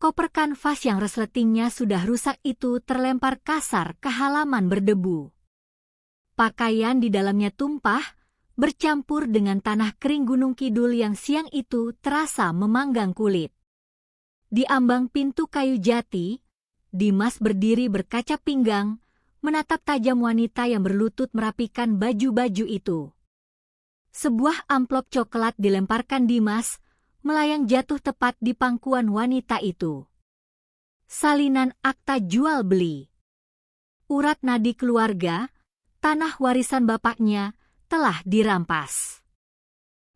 Koper kanvas yang resletingnya sudah rusak itu terlempar kasar ke halaman berdebu. Pakaian di dalamnya tumpah, bercampur dengan tanah kering Gunung Kidul yang siang itu terasa memanggang kulit. Di ambang pintu kayu jati, Dimas berdiri berkaca pinggang, menatap tajam wanita yang berlutut merapikan baju-baju itu. Sebuah amplop coklat dilemparkan Dimas, melayang jatuh tepat di pangkuan wanita itu. Salinan akta jual beli. Urat nadi keluarga, tanah warisan bapaknya, telah dirampas.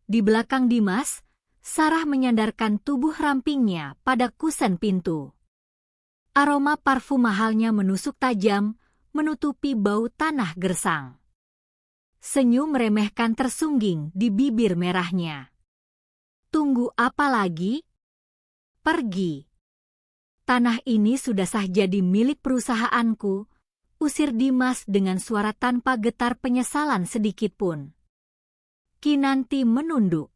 Di belakang Dimas, Sarah menyandarkan tubuh rampingnya pada kusen pintu. Aroma parfum mahalnya menusuk tajam, menutupi bau tanah gersang. Senyum meremehkan tersungging di bibir merahnya. Tunggu apa lagi? Pergi. Tanah ini sudah sah jadi milik perusahaanku, usir Dimas dengan suara tanpa getar penyesalan sedikitpun. Kinanti menunduk.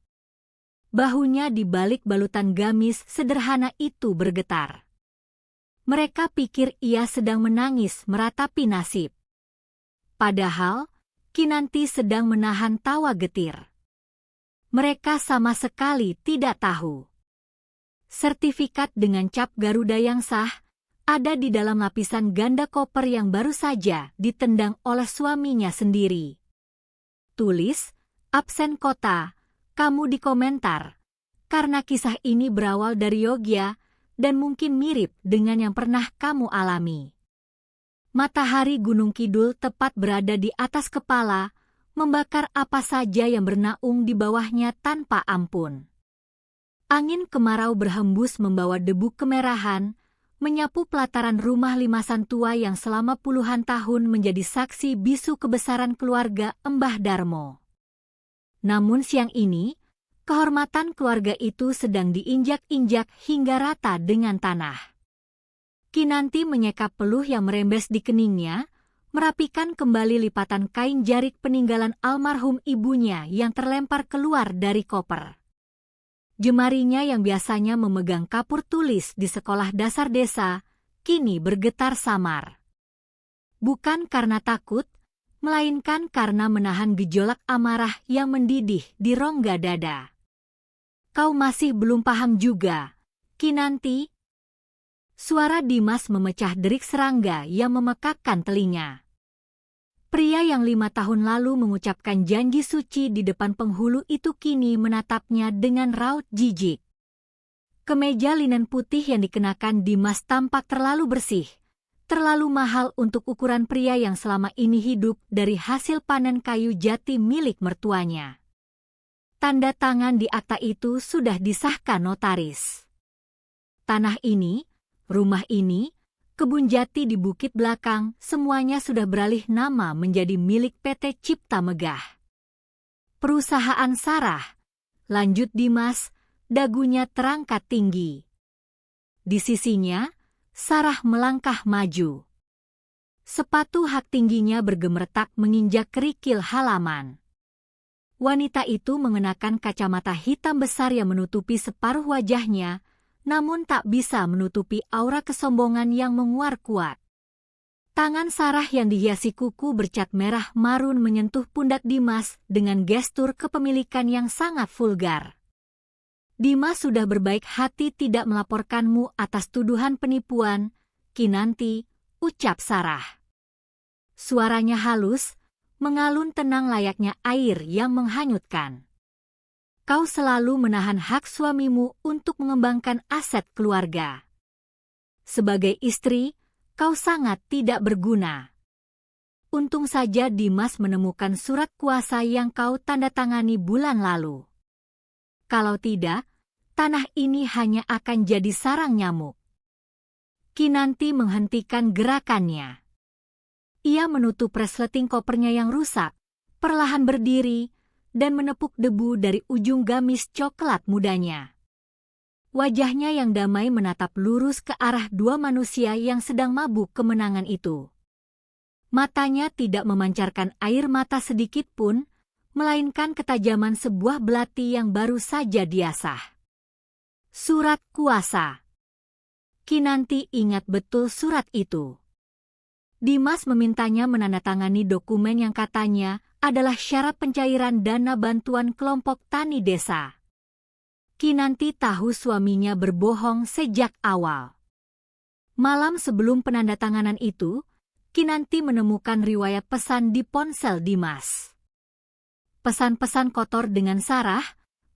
Bahunya di balik balutan gamis sederhana itu bergetar. Mereka pikir ia sedang menangis meratapi nasib. Padahal, Kinanti sedang menahan tawa getir. Mereka sama sekali tidak tahu. Sertifikat dengan cap Garuda yang sah ada di dalam lapisan ganda koper yang baru saja ditendang oleh suaminya sendiri. Tulis, absen kota, kamu di komentar, karena kisah ini berawal dari Yogya dan mungkin mirip dengan yang pernah kamu alami. Matahari Gunung Kidul tepat berada di atas kepala, membakar apa saja yang bernaung di bawahnya tanpa ampun. Angin kemarau berhembus membawa debu kemerahan, menyapu pelataran rumah limasan tua yang selama puluhan tahun menjadi saksi bisu kebesaran keluarga Embah Darmo. Namun siang ini, kehormatan keluarga itu sedang diinjak-injak hingga rata dengan tanah. Kinanti menyekap peluh yang merembes di keningnya, merapikan kembali lipatan kain jarik peninggalan almarhum ibunya yang terlempar keluar dari koper. Jemarinya yang biasanya memegang kapur tulis di sekolah dasar desa, kini bergetar samar. Bukan karena takut, melainkan karena menahan gejolak amarah yang mendidih di rongga dada. Kau masih belum paham juga, Kinanti? Suara Dimas memecah derik serangga yang memekakkan telinga. Pria yang 5 tahun lalu mengucapkan janji suci di depan penghulu itu kini menatapnya dengan raut jijik. Kemeja linen putih yang dikenakan Dimas tampak terlalu bersih, terlalu mahal untuk ukuran pria yang selama ini hidup dari hasil panen kayu jati milik mertuanya. Tanda tangan di akta itu sudah disahkan notaris. Tanah ini, rumah ini, kebun jati di bukit belakang, semuanya sudah beralih nama menjadi milik PT Cipta Megah. Perusahaan Sarah, lanjut Dimas, dagunya terangkat tinggi. Di sisinya, Sarah melangkah maju. Sepatu hak tingginya bergemertak menginjak kerikil halaman. Wanita itu mengenakan kacamata hitam besar yang menutupi separuh wajahnya, namun tak bisa menutupi aura kesombongan yang menguar kuat. Tangan Sarah yang dihiasi kuku bercat merah marun menyentuh pundak Dimas dengan gestur kepemilikan yang sangat vulgar. Dimas sudah berbaik hati tidak melaporkanmu atas tuduhan penipuan, Kinanti, ucap Sarah. Suaranya halus, mengalun tenang layaknya air yang menghanyutkan. Kau selalu menahan hak suamimu untuk mengembangkan aset keluarga. Sebagai istri, kau sangat tidak berguna. Untung saja Dimas menemukan surat kuasa yang kau tanda tangani bulan lalu. Kalau tidak, tanah ini hanya akan jadi sarang nyamuk. Kinanti menghentikan gerakannya. Ia menutup resleting kopernya yang rusak, perlahan berdiri, dan menepuk debu dari ujung gamis coklat mudanya. Wajahnya yang damai menatap lurus ke arah dua manusia yang sedang mabuk kemenangan itu. Matanya tidak memancarkan air mata sedikit pun, melainkan ketajaman sebuah belati yang baru saja diasah. Surat kuasa. Kinanti ingat betul surat itu. Dimas memintanya menandatangani dokumen yang katanya adalah syarat pencairan dana bantuan kelompok tani desa. Kinanti tahu suaminya berbohong sejak awal. Malam sebelum penandatanganan itu, Kinanti menemukan riwayat pesan di ponsel Dimas. Pesan-pesan kotor dengan sarah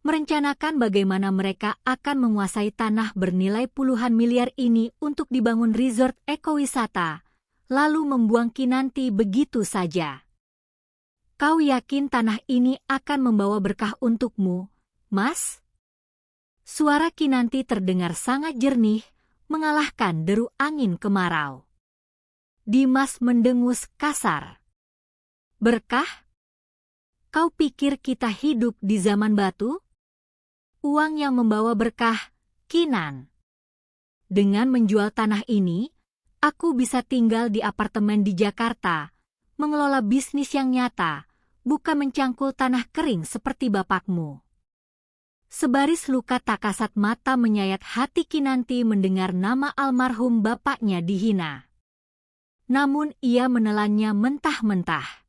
merencanakan bagaimana mereka akan menguasai tanah bernilai puluhan miliar ini untuk dibangun resort ekowisata, lalu membuang Kinanti begitu saja. Kau yakin tanah ini akan membawa berkah untukmu, Mas? Suara Kinanti terdengar sangat jernih, mengalahkan deru angin kemarau. Dimas mendengus kasar. Berkah? Kau pikir kita hidup di zaman batu? Uang yang membawa berkah, Kinan. Dengan menjual tanah ini, aku bisa tinggal di apartemen di Jakarta, mengelola bisnis yang nyata, bukan mencangkul tanah kering seperti bapakmu. Sebaris luka tak kasat mata menyayat hati Kinanti mendengar nama almarhum bapaknya dihina. Namun ia menelannya mentah-mentah.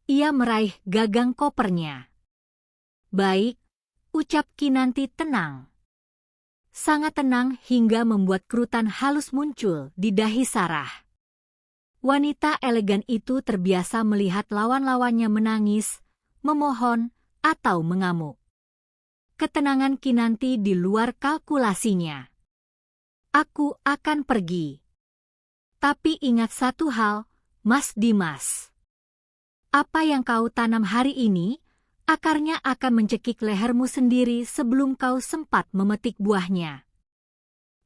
Ia meraih gagang kopernya. Baik, ucap Kinanti tenang. Sangat tenang hingga membuat kerutan halus muncul di dahi Sarah. Wanita elegan itu terbiasa melihat lawan-lawannya menangis, memohon, atau mengamuk. Ketenangan Kinanti di luar kalkulasinya. Aku akan pergi. Tapi ingat satu hal, Mas Dimas. Apa yang kau tanam hari ini, akarnya akan mencekik lehermu sendiri sebelum kau sempat memetik buahnya.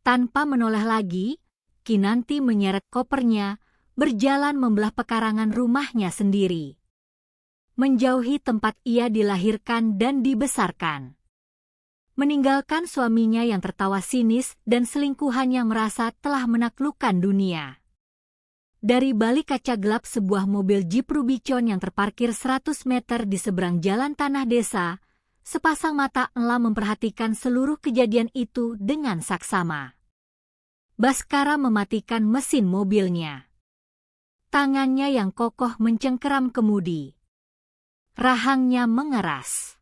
Tanpa menoleh lagi, Kinanti menyeret kopernya, berjalan membelah pekarangan rumahnya sendiri. Menjauhi tempat ia dilahirkan dan dibesarkan. Meninggalkan suaminya yang tertawa sinis dan selingkuhan yang merasa telah menaklukkan dunia. Dari balik kaca gelap sebuah mobil Jeep Rubicon yang terparkir 100 meter di seberang jalan tanah desa, sepasang mata Ella memperhatikan seluruh kejadian itu dengan saksama. Baskara mematikan mesin mobilnya. Tangannya yang kokoh mencengkeram kemudi. Rahangnya mengeras.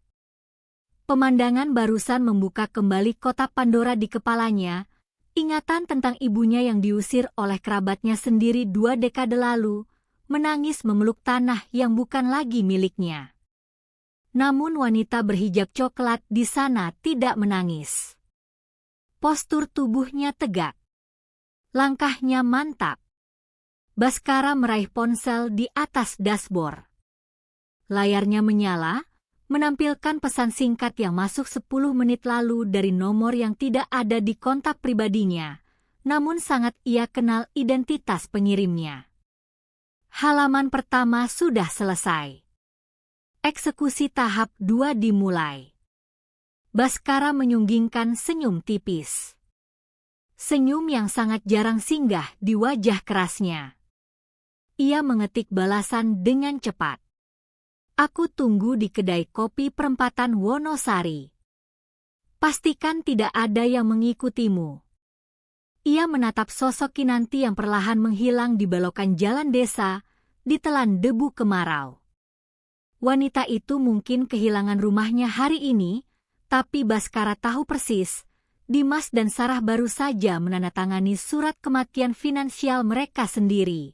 Pemandangan barusan membuka kembali kotak Pandora di kepalanya. Ingatan tentang ibunya yang diusir oleh kerabatnya sendiri 2 dekade lalu, menangis memeluk tanah yang bukan lagi miliknya. Namun wanita berhijab coklat di sana tidak menangis. Postur tubuhnya tegak. Langkahnya mantap. Baskara meraih ponsel di atas dashboard. Layarnya menyala, menampilkan pesan singkat yang masuk 10 menit lalu dari nomor yang tidak ada di kontak pribadinya, namun sangat ia kenal identitas pengirimnya. Halaman pertama sudah selesai. Eksekusi tahap 2 dimulai. Baskara menyunggingkan senyum tipis. Senyum yang sangat jarang singgah di wajah kerasnya. Ia mengetik balasan dengan cepat. Aku tunggu di kedai kopi perempatan Wonosari. Pastikan tidak ada yang mengikutimu. Ia menatap sosok Kinanti yang perlahan menghilang di belokan jalan desa, ditelan debu kemarau. Wanita itu mungkin kehilangan rumahnya hari ini, tapi Baskara tahu persis, Dimas dan Sarah baru saja menandatangani surat kematian finansial mereka sendiri.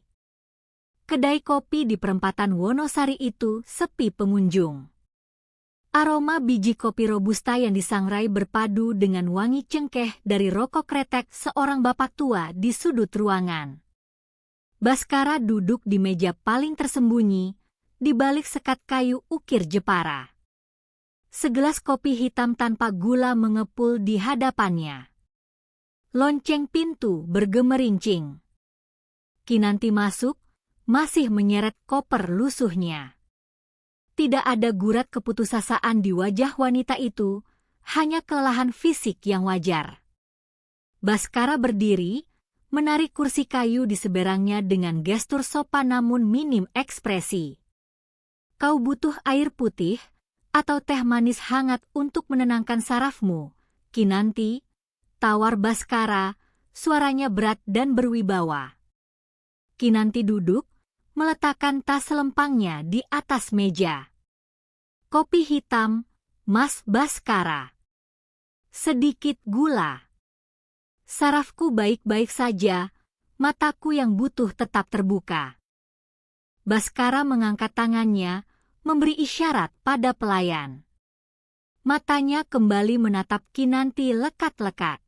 Kedai kopi di perempatan Wonosari itu sepi pengunjung. Aroma biji kopi robusta yang disangrai berpadu dengan wangi cengkeh dari rokok kretek seorang bapak tua di sudut ruangan. Baskara duduk di meja paling tersembunyi, di balik sekat kayu ukir Jepara. Segelas kopi hitam tanpa gula mengepul di hadapannya. Lonceng pintu bergemerincing. Kinanti masuk, masih menyeret koper lusuhnya. Tidak ada gurat keputusasaan di wajah wanita itu, hanya kelelahan fisik yang wajar. Baskara berdiri, menarik kursi kayu di seberangnya dengan gestur sopan namun minim ekspresi. Kau butuh air putih atau teh manis hangat untuk menenangkan sarafmu, Kinanti? Tawar Baskara, suaranya berat dan berwibawa. Kinanti duduk, meletakkan tas selempangnya di atas meja. Kopi hitam, Mas Baskara. Sedikit gula. Sarafku baik-baik saja, mataku yang butuh tetap terbuka. Baskara mengangkat tangannya, memberi isyarat pada pelayan. Matanya kembali menatap Kinanti lekat-lekat.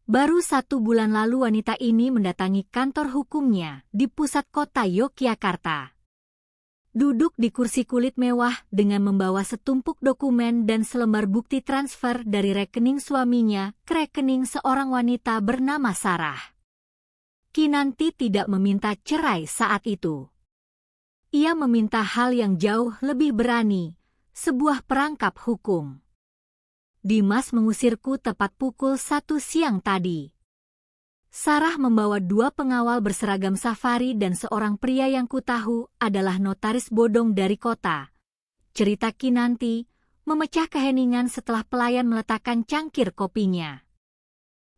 Baru 1 bulan lalu wanita ini mendatangi kantor hukumnya di pusat kota Yogyakarta. Duduk di kursi kulit mewah dengan membawa setumpuk dokumen dan selembar bukti transfer dari rekening suaminya ke rekening seorang wanita bernama Sarah. Kinanti tidak meminta cerai saat itu. Ia meminta hal yang jauh lebih berani, sebuah perangkap hukum. Dimas mengusirku tepat pukul 1 siang tadi. Sarah membawa 2 pengawal berseragam safari dan seorang pria yang kutahu adalah notaris bodong dari kota. Cerita Kinanti memecah keheningan setelah pelayan meletakkan cangkir kopinya.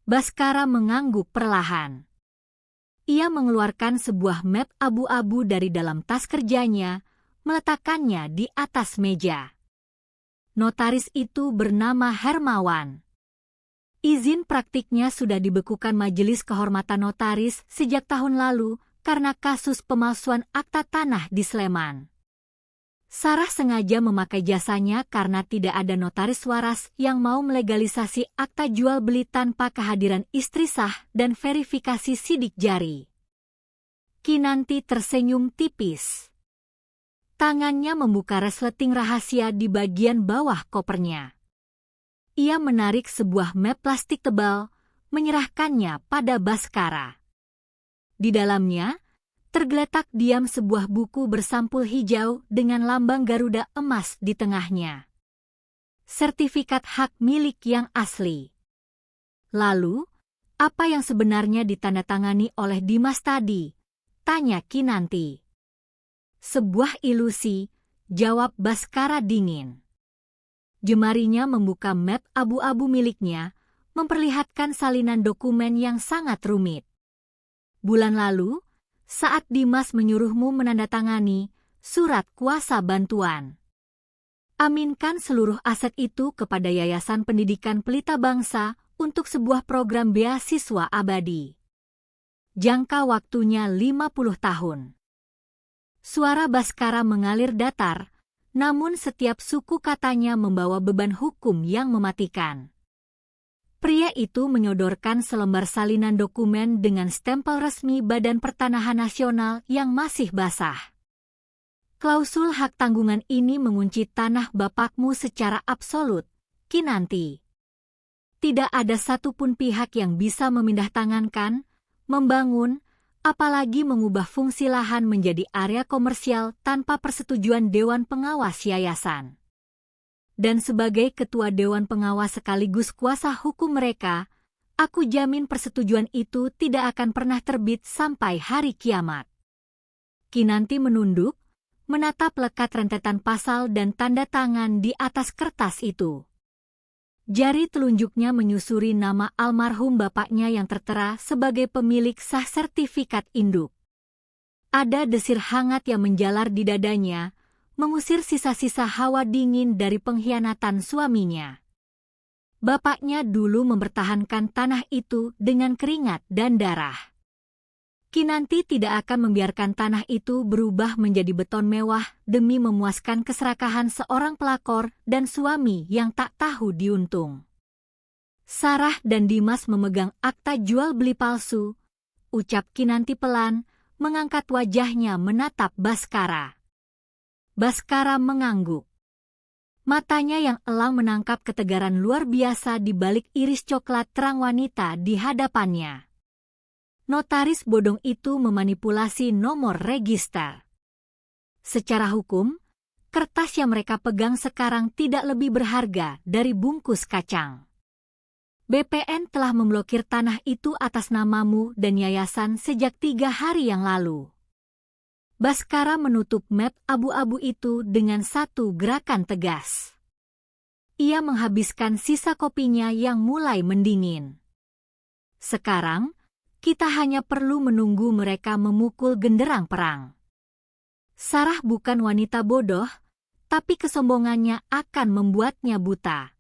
Baskara mengangguk perlahan. Ia mengeluarkan sebuah map abu-abu dari dalam tas kerjanya, meletakkannya di atas meja. Notaris itu bernama Hermawan. Izin praktiknya sudah dibekukan Majelis Kehormatan Notaris sejak tahun lalu karena kasus pemalsuan akta tanah di Sleman. Sarah sengaja memakai jasanya karena tidak ada notaris waras yang mau melegalisasi akta jual beli tanpa kehadiran istri sah dan verifikasi sidik jari. Kinanti tersenyum tipis. Tangannya membuka resleting rahasia di bagian bawah kopernya. Ia menarik sebuah map plastik tebal, menyerahkannya pada Baskara. Di dalamnya, tergeletak diam sebuah buku bersampul hijau dengan lambang Garuda emas di tengahnya. Sertifikat hak milik yang asli. Lalu, apa yang sebenarnya ditandatangani oleh Dimas tadi? Tanya Kinanti. Sebuah ilusi, jawab Baskara dingin. Jemarinya membuka map abu-abu miliknya, memperlihatkan salinan dokumen yang sangat rumit. Bulan lalu, saat Dimas menyuruhmu menandatangani surat kuasa bantuan. Aminkan seluruh aset itu kepada Yayasan Pendidikan Pelita Bangsa untuk sebuah program beasiswa abadi. Jangka waktunya 50 tahun. Suara Baskara mengalir datar, namun setiap suku katanya membawa beban hukum yang mematikan. Pria itu menyodorkan selembar salinan dokumen dengan stempel resmi Badan Pertanahan Nasional yang masih basah. Klausul hak tanggungan ini mengunci tanah bapakmu secara absolut, Kinanti. Tidak ada satupun pihak yang bisa memindahtangankan, membangun, apalagi mengubah fungsi lahan menjadi area komersial tanpa persetujuan Dewan Pengawas Yayasan. Dan sebagai ketua Dewan Pengawas sekaligus kuasa hukum mereka, aku jamin persetujuan itu tidak akan pernah terbit sampai hari kiamat. Kinanti menunduk, menatap lekat rentetan pasal dan tanda tangan di atas kertas itu. Jari telunjuknya menyusuri nama almarhum bapaknya yang tertera sebagai pemilik sah sertifikat induk. Ada desir hangat yang menjalar di dadanya, mengusir sisa-sisa hawa dingin dari pengkhianatan suaminya. Bapaknya dulu mempertahankan tanah itu dengan keringat dan darah. Kinanti tidak akan membiarkan tanah itu berubah menjadi beton mewah demi memuaskan keserakahan seorang pelakor dan suami yang tak tahu diuntung. Sarah dan Dimas memegang akta jual beli palsu, ucap Kinanti pelan, mengangkat wajahnya menatap Baskara. Baskara mengangguk. Matanya yang elang menangkap ketegaran luar biasa di balik iris coklat terang wanita di hadapannya. Notaris bodong itu memanipulasi nomor register. Secara hukum, kertas yang mereka pegang sekarang tidak lebih berharga dari bungkus kacang. BPN telah memblokir tanah itu atas namamu dan yayasan sejak 3 hari yang lalu. Baskara menutup map abu-abu itu dengan satu gerakan tegas. Ia menghabiskan sisa kopinya yang mulai mendingin. Sekarang, kita hanya perlu menunggu mereka memukul genderang perang. Sarah bukan wanita bodoh, tapi kesombongannya akan membuatnya buta.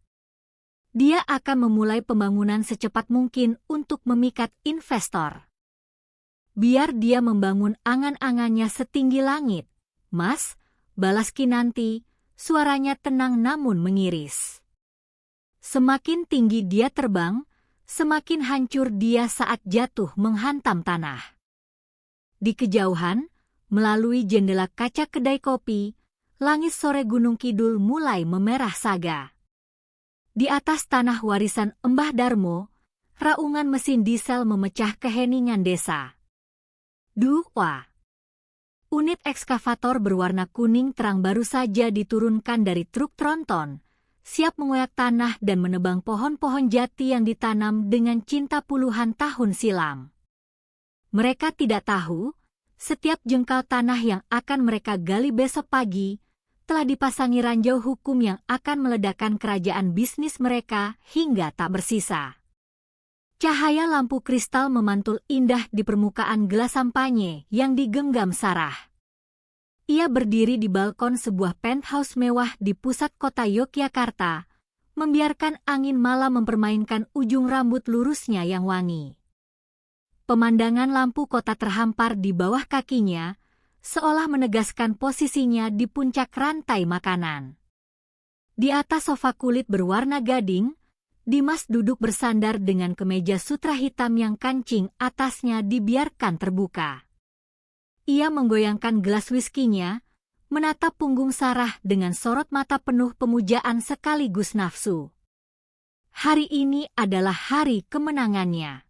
Dia akan memulai pembangunan secepat mungkin untuk memikat investor. Biar dia membangun angan-angannya setinggi langit. Mas, balas Kinanti, suaranya tenang namun mengiris. Semakin tinggi dia terbang, semakin hancur dia saat jatuh menghantam tanah. Di kejauhan, melalui jendela kaca kedai kopi, langit sore Gunung Kidul mulai memerah saga. Di atas tanah warisan Mbah Darmo, raungan mesin diesel memecah keheningan desa. Wah! Unit ekskavator berwarna kuning terang baru saja diturunkan dari truk tronton, siap mengoyak tanah dan menebang pohon-pohon jati yang ditanam dengan cinta puluhan tahun silam. Mereka tidak tahu, setiap jengkal tanah yang akan mereka gali besok pagi, telah dipasangi ranjau hukum yang akan meledakkan kerajaan bisnis mereka hingga tak bersisa. Cahaya lampu kristal memantul indah di permukaan gelas sampanye yang digenggam Sarah. Ia berdiri di balkon sebuah penthouse mewah di pusat kota Yogyakarta, membiarkan angin malam mempermainkan ujung rambut lurusnya yang wangi. Pemandangan lampu kota terhampar di bawah kakinya, seolah menegaskan posisinya di puncak rantai makanan. Di atas sofa kulit berwarna gading, Dimas duduk bersandar dengan kemeja sutra hitam yang kancing atasnya dibiarkan terbuka. Ia menggoyangkan gelas whiskinya, menatap punggung Sarah dengan sorot mata penuh pemujaan sekaligus nafsu. Hari ini adalah hari kemenangannya.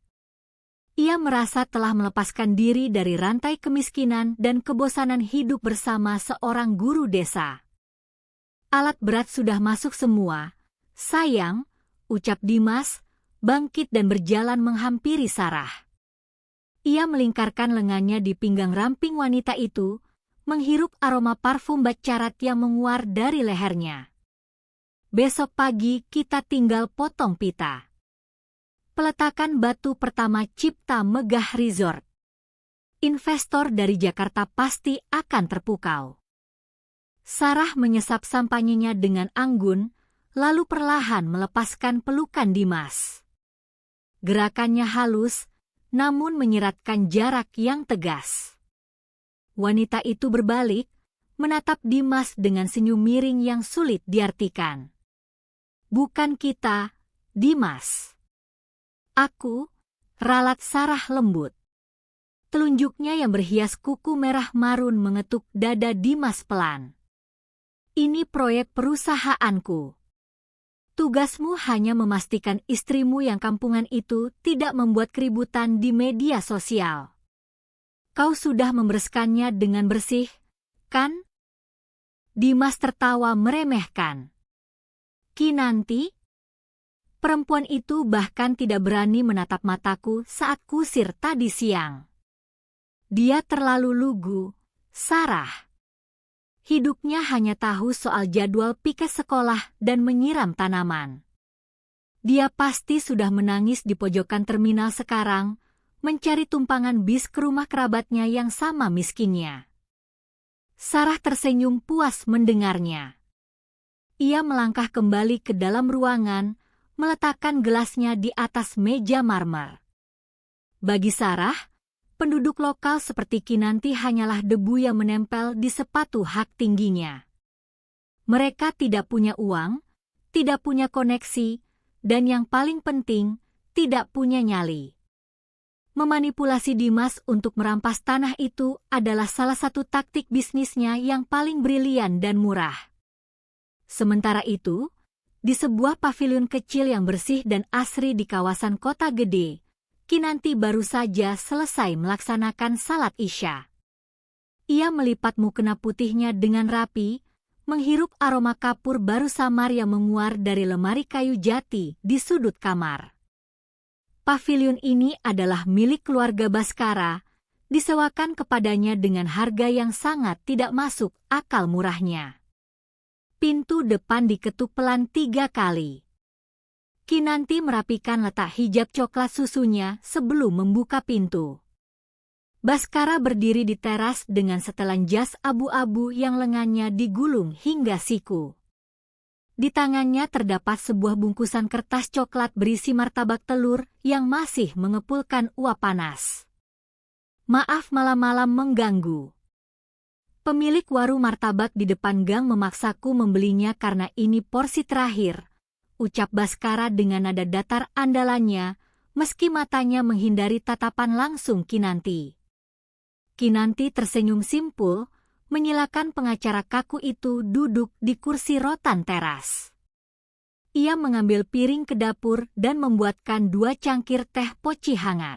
Ia merasa telah melepaskan diri dari rantai kemiskinan dan kebosanan hidup bersama seorang guru desa. Alat berat sudah masuk semua. Sayang, ucap Dimas, bangkit dan berjalan menghampiri Sarah. Ia melingkarkan lengannya di pinggang ramping wanita itu, menghirup aroma parfum bacarat yang menguar dari lehernya. Besok pagi kita tinggal potong pita. Peletakan batu pertama Cipta Megah Resort. Investor dari Jakarta pasti akan terpukau. Sarah menyesap sampanyenya dengan anggun, lalu perlahan melepaskan pelukan Dimas. Gerakannya halus, namun menyiratkan jarak yang tegas. Wanita itu berbalik, menatap Dimas dengan senyum miring yang sulit diartikan. Bukan kita, Dimas. Aku, ralat Sarah lembut. Telunjuknya yang berhias kuku merah marun mengetuk dada Dimas pelan. Ini proyek perusahaanku. Tugasmu hanya memastikan istrimu yang kampungan itu tidak membuat keributan di media sosial. Kau sudah membereskannya dengan bersih, kan? Dimas tertawa meremehkan. Kinanti? Perempuan itu bahkan tidak berani menatap mataku saat kusir tadi siang. Dia terlalu lugu, Sarah. Hidupnya hanya tahu soal jadwal pikes sekolah dan menyiram tanaman. Dia pasti sudah menangis di pojokan terminal sekarang, mencari tumpangan bis ke rumah kerabatnya yang sama miskinnya. Sarah tersenyum puas mendengarnya. Ia melangkah kembali ke dalam ruangan, meletakkan gelasnya di atas meja marmer. Bagi Sarah, penduduk lokal seperti Kinanti hanyalah debu yang menempel di sepatu hak tingginya. Mereka tidak punya uang, tidak punya koneksi, dan yang paling penting, tidak punya nyali. Memanipulasi Dimas untuk merampas tanah itu adalah salah satu taktik bisnisnya yang paling brilian dan murah. Sementara itu, di sebuah pavilion kecil yang bersih dan asri di kawasan kota gede, Kinanti baru saja selesai melaksanakan salat Isya. Ia melipat mukena putihnya dengan rapi, menghirup aroma kapur baru samar yang menguar dari lemari kayu jati di sudut kamar. Pavilion ini adalah milik keluarga Baskara, disewakan kepadanya dengan harga yang sangat tidak masuk akal murahnya. Pintu depan diketuk pelan 3 kali. Kinanti merapikan letak hijab coklat susunya sebelum membuka pintu. Baskara berdiri di teras dengan setelan jas abu-abu yang lengannya digulung hingga siku. Di tangannya terdapat sebuah bungkusan kertas coklat berisi martabak telur yang masih mengepulkan uap panas. Maaf malam-malam mengganggu. Pemilik warung martabak di depan gang memaksaku membelinya karena ini porsi terakhir, ucap Baskara dengan nada datar andalannya, meski matanya menghindari tatapan langsung Kinanti. Kinanti tersenyum simpul, menyilakan pengacara kaku itu duduk di kursi rotan teras. Ia mengambil piring ke dapur dan membuatkan 2 cangkir teh poci hangat.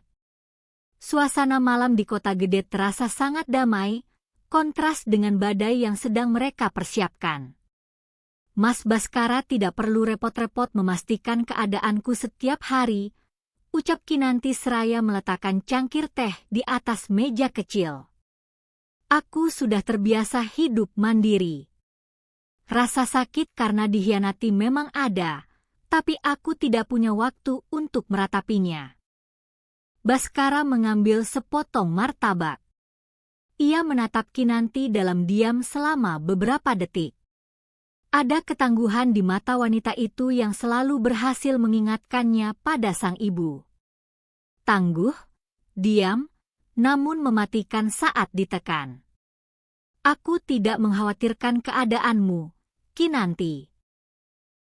Suasana malam di kota gede terasa sangat damai, kontras dengan badai yang sedang mereka persiapkan. Mas Baskara tidak perlu repot-repot memastikan keadaanku setiap hari, ucap Kinanti seraya meletakkan cangkir teh di atas meja kecil. Aku sudah terbiasa hidup mandiri. Rasa sakit karena dikhianati memang ada, tapi aku tidak punya waktu untuk meratapinya. Baskara mengambil sepotong martabak. Ia menatap Kinanti dalam diam selama beberapa detik. Ada ketangguhan di mata wanita itu yang selalu berhasil mengingatkannya pada sang ibu. Tangguh, diam, namun mematikan saat ditekan. Aku tidak mengkhawatirkan keadaanmu, Kinanti.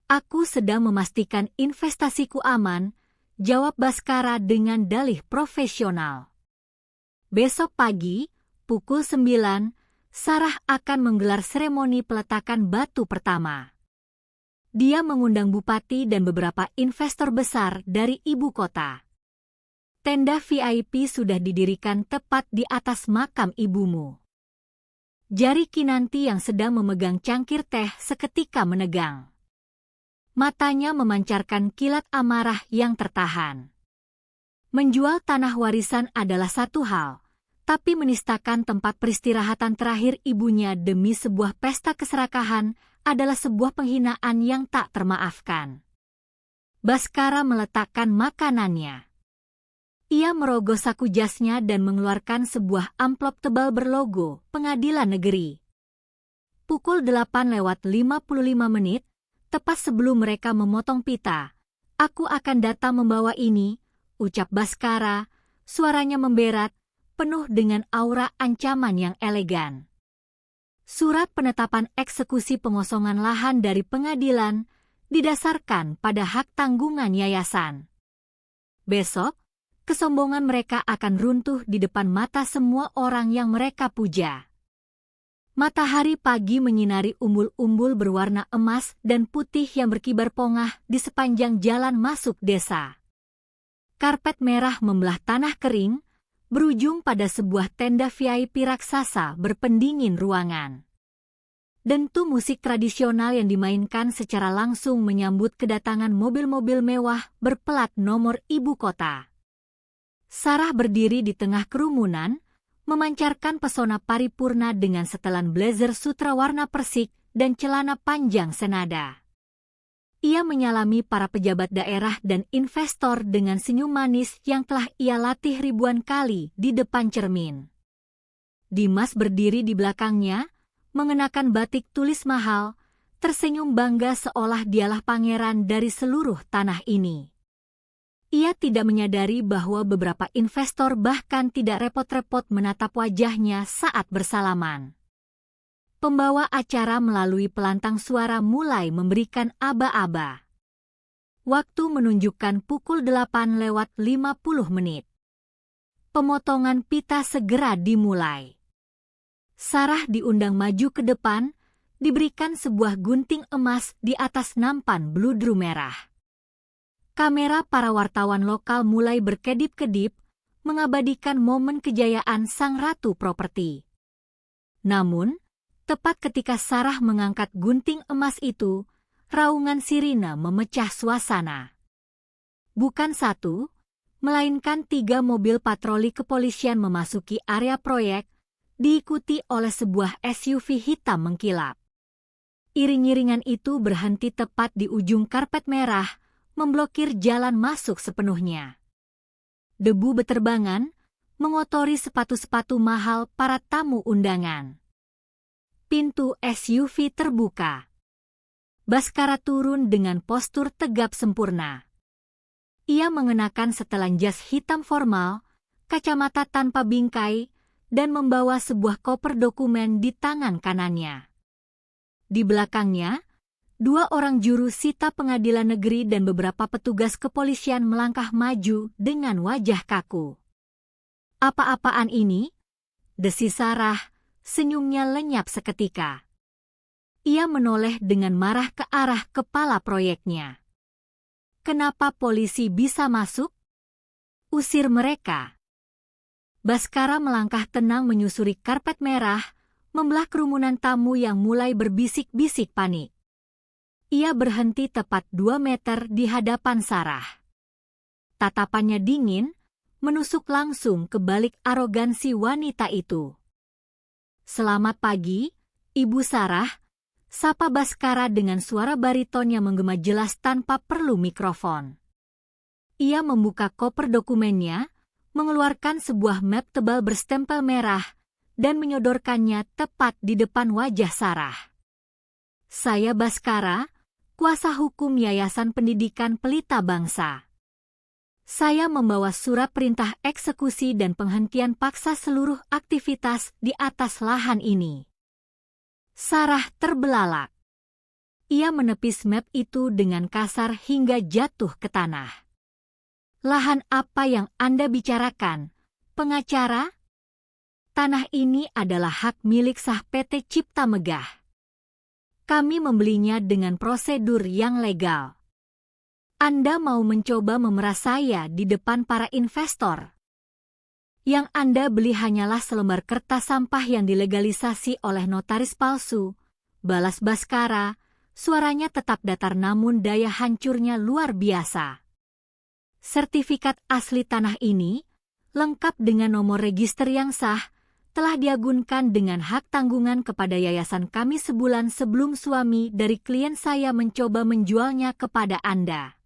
Aku sedang memastikan investasiku aman, jawab Baskara dengan dalih profesional. Besok pagi, pukul 9, Sarah akan menggelar seremoni peletakan batu pertama. Dia mengundang bupati dan beberapa investor besar dari ibu kota. Tenda VIP sudah didirikan tepat di atas makam ibumu. Jari Kinanti yang sedang memegang cangkir teh seketika menegang. Matanya memancarkan kilat amarah yang tertahan. Menjual tanah warisan adalah satu hal, tapi menistakan tempat peristirahatan terakhir ibunya demi sebuah pesta keserakahan adalah sebuah penghinaan yang tak termaafkan. Baskara meletakkan makanannya. Ia merogoh saku jasnya dan mengeluarkan sebuah amplop tebal berlogo Pengadilan Negeri. Pukul 8:55, tepat sebelum mereka memotong pita, aku akan datang membawa ini, ucap Baskara, suaranya memberat, penuh dengan aura ancaman yang elegan. Surat penetapan eksekusi pengosongan lahan dari pengadilan didasarkan pada hak tanggungan yayasan. Besok, kesombongan mereka akan runtuh di depan mata semua orang yang mereka puja. Matahari pagi menyinari umbul-umbul berwarna emas dan putih yang berkibar pongah di sepanjang jalan masuk desa. Karpet merah membelah tanah kering, berujung pada sebuah tenda VIP raksasa berpendingin ruangan. Dentu musik tradisional yang dimainkan secara langsung menyambut kedatangan mobil-mobil mewah berplat nomor ibu kota. Sarah berdiri di tengah kerumunan, memancarkan pesona paripurna dengan setelan blazer sutra warna persik dan celana panjang senada. Ia menyalami para pejabat daerah dan investor dengan senyum manis yang telah ia latih ribuan kali di depan cermin. Dimas berdiri di belakangnya, mengenakan batik tulis mahal, tersenyum bangga seolah dialah pangeran dari seluruh tanah ini. Ia tidak menyadari bahwa beberapa investor bahkan tidak repot-repot menatap wajahnya saat bersalaman. Pembawa acara melalui pelantang suara mulai memberikan aba-aba. Waktu menunjukkan pukul 8:50. Pemotongan pita segera dimulai. Sarah diundang maju ke depan, diberikan sebuah gunting emas di atas nampan bludru merah. Kamera para wartawan lokal mulai berkedip-kedip, mengabadikan momen kejayaan sang ratu properti. Namun, tepat ketika Sarah mengangkat gunting emas itu, raungan sirine memecah suasana. Bukan satu, melainkan 3 mobil patroli kepolisian memasuki area proyek, diikuti oleh sebuah SUV hitam mengkilap. Iring-iringan itu berhenti tepat di ujung karpet merah, memblokir jalan masuk sepenuhnya. Debu beterbangan, mengotori sepatu-sepatu mahal para tamu undangan. Pintu SUV terbuka. Baskara turun dengan postur tegap sempurna. Ia mengenakan setelan jas hitam formal, kacamata tanpa bingkai, dan membawa sebuah koper dokumen di tangan kanannya. Di belakangnya, 2 orang juru sita pengadilan negeri dan beberapa petugas kepolisian melangkah maju dengan wajah kaku. "Apa-apaan ini?" desis Sarah, senyumnya lenyap seketika. Ia menoleh dengan marah ke arah kepala proyeknya. "Kenapa polisi bisa masuk? Usir mereka." Baskara melangkah tenang menyusuri karpet merah, membelah kerumunan tamu yang mulai berbisik-bisik panik. Ia berhenti tepat 2 meter di hadapan Sarah. Tatapannya dingin, menusuk langsung ke balik arogansi wanita itu. "Selamat pagi, Ibu Sarah," sapa Baskara dengan suara bariton yang menggema jelas tanpa perlu mikrofon. Ia membuka koper dokumennya, mengeluarkan sebuah map tebal berstempel merah, dan menyodorkannya tepat di depan wajah Sarah. "Saya Baskara, kuasa hukum Yayasan Pendidikan Pelita Bangsa. Saya membawa surat perintah eksekusi dan penghentian paksa seluruh aktivitas di atas lahan ini." Sarah terbelalak. Ia menepis map itu dengan kasar hingga jatuh ke tanah. "Lahan apa yang Anda bicarakan, pengacara? Tanah ini adalah hak milik sah PT Cipta Megah. Kami membelinya dengan prosedur yang legal. Anda mau mencoba memeras saya di depan para investor? Yang Anda beli hanyalah selembar kertas sampah yang dilegalisasi oleh notaris palsu," balas Baskara, suaranya tetap datar namun daya hancurnya luar biasa. "Sertifikat asli tanah ini, lengkap dengan nomor register yang sah, telah diagunkan dengan hak tanggungan kepada yayasan kami sebulan sebelum suami dari klien saya mencoba menjualnya kepada Anda."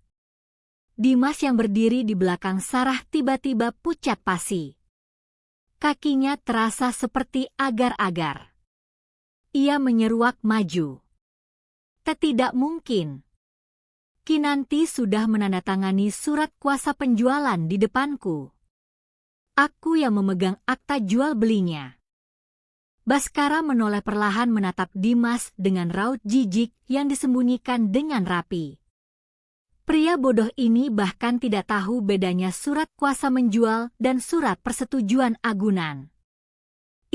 Dimas yang berdiri di belakang Sarah tiba-tiba pucat pasi. Kakinya terasa seperti agar-agar. Ia menyeruak maju. "Tidak mungkin. Kinanti sudah menandatangani surat kuasa penjualan di depanku. Aku yang memegang akta jual belinya." Baskara menoleh perlahan menatap Dimas dengan raut jijik yang disembunyikan dengan rapi. Pria bodoh ini bahkan tidak tahu bedanya surat kuasa menjual dan surat persetujuan agunan.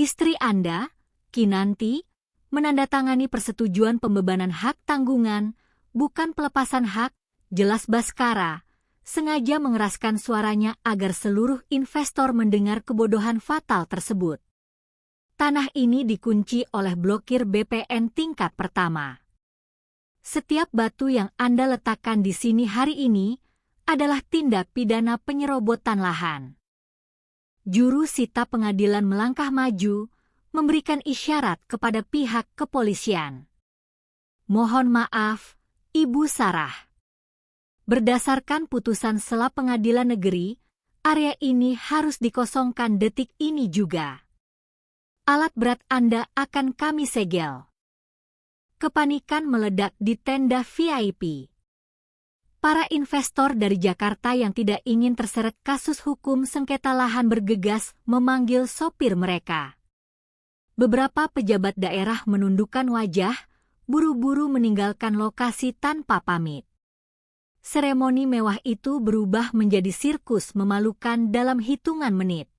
"Istri Anda, Kinanti, menandatangani persetujuan pembebanan hak tanggungan, bukan pelepasan hak," jelas Baskara, sengaja mengeraskan suaranya agar seluruh investor mendengar kebodohan fatal tersebut. "Tanah ini dikunci oleh blokir BPN tingkat pertama. Setiap batu yang Anda letakkan di sini hari ini adalah tindak pidana penyerobotan lahan." Juru sita pengadilan melangkah maju, memberikan isyarat kepada pihak kepolisian. "Mohon maaf, Ibu Sarah. Berdasarkan putusan sela pengadilan negeri, area ini harus dikosongkan detik ini juga. Alat berat Anda akan kami segel." Kepanikan meledak di tenda VIP. Para investor dari Jakarta yang tidak ingin terseret kasus hukum sengketa lahan bergegas memanggil sopir mereka. Beberapa pejabat daerah menundukkan wajah, buru-buru meninggalkan lokasi tanpa pamit. Seremoni mewah itu berubah menjadi sirkus memalukan dalam hitungan menit.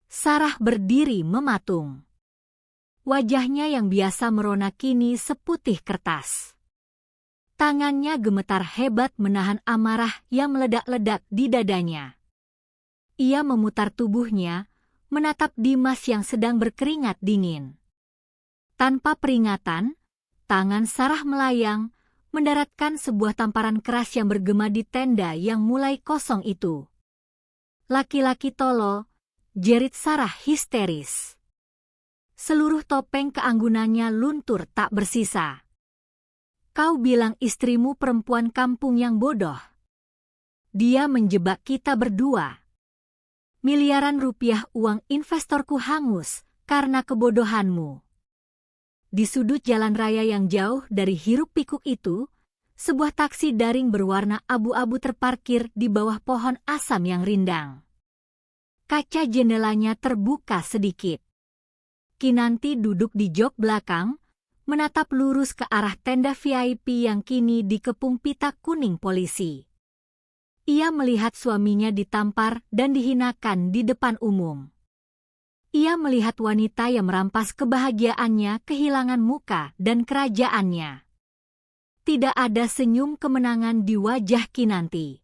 Sarah berdiri mematung. Wajahnya yang biasa merona kini seputih kertas. Tangannya gemetar hebat menahan amarah yang meledak-ledak di dadanya. Ia memutar tubuhnya, menatap Dimas yang sedang berkeringat dingin. Tanpa peringatan, tangan Sarah melayang, mendaratkan sebuah tamparan keras yang bergema di tenda yang mulai kosong itu. "Laki-laki tolol," jerit Sarah histeris. Seluruh topeng keanggunannya luntur tak bersisa. Kau bilang istrimu perempuan kampung yang bodoh. Dia menjebak kita berdua. Miliaran rupiah uang investorku hangus karena kebodohanmu. Di sudut jalan raya yang jauh dari hiruk-pikuk itu, sebuah taksi daring berwarna abu-abu terparkir di bawah pohon asam yang rindang. Kaca jendelanya terbuka sedikit. Kinanti duduk di jok belakang, menatap lurus ke arah tenda VIP yang kini dikepung pita kuning polisi. Ia melihat suaminya ditampar dan dihinakan di depan umum. Ia melihat wanita yang merampas kebahagiaannya kehilangan muka dan kerajaannya. Tidak ada senyum kemenangan di wajah Kinanti.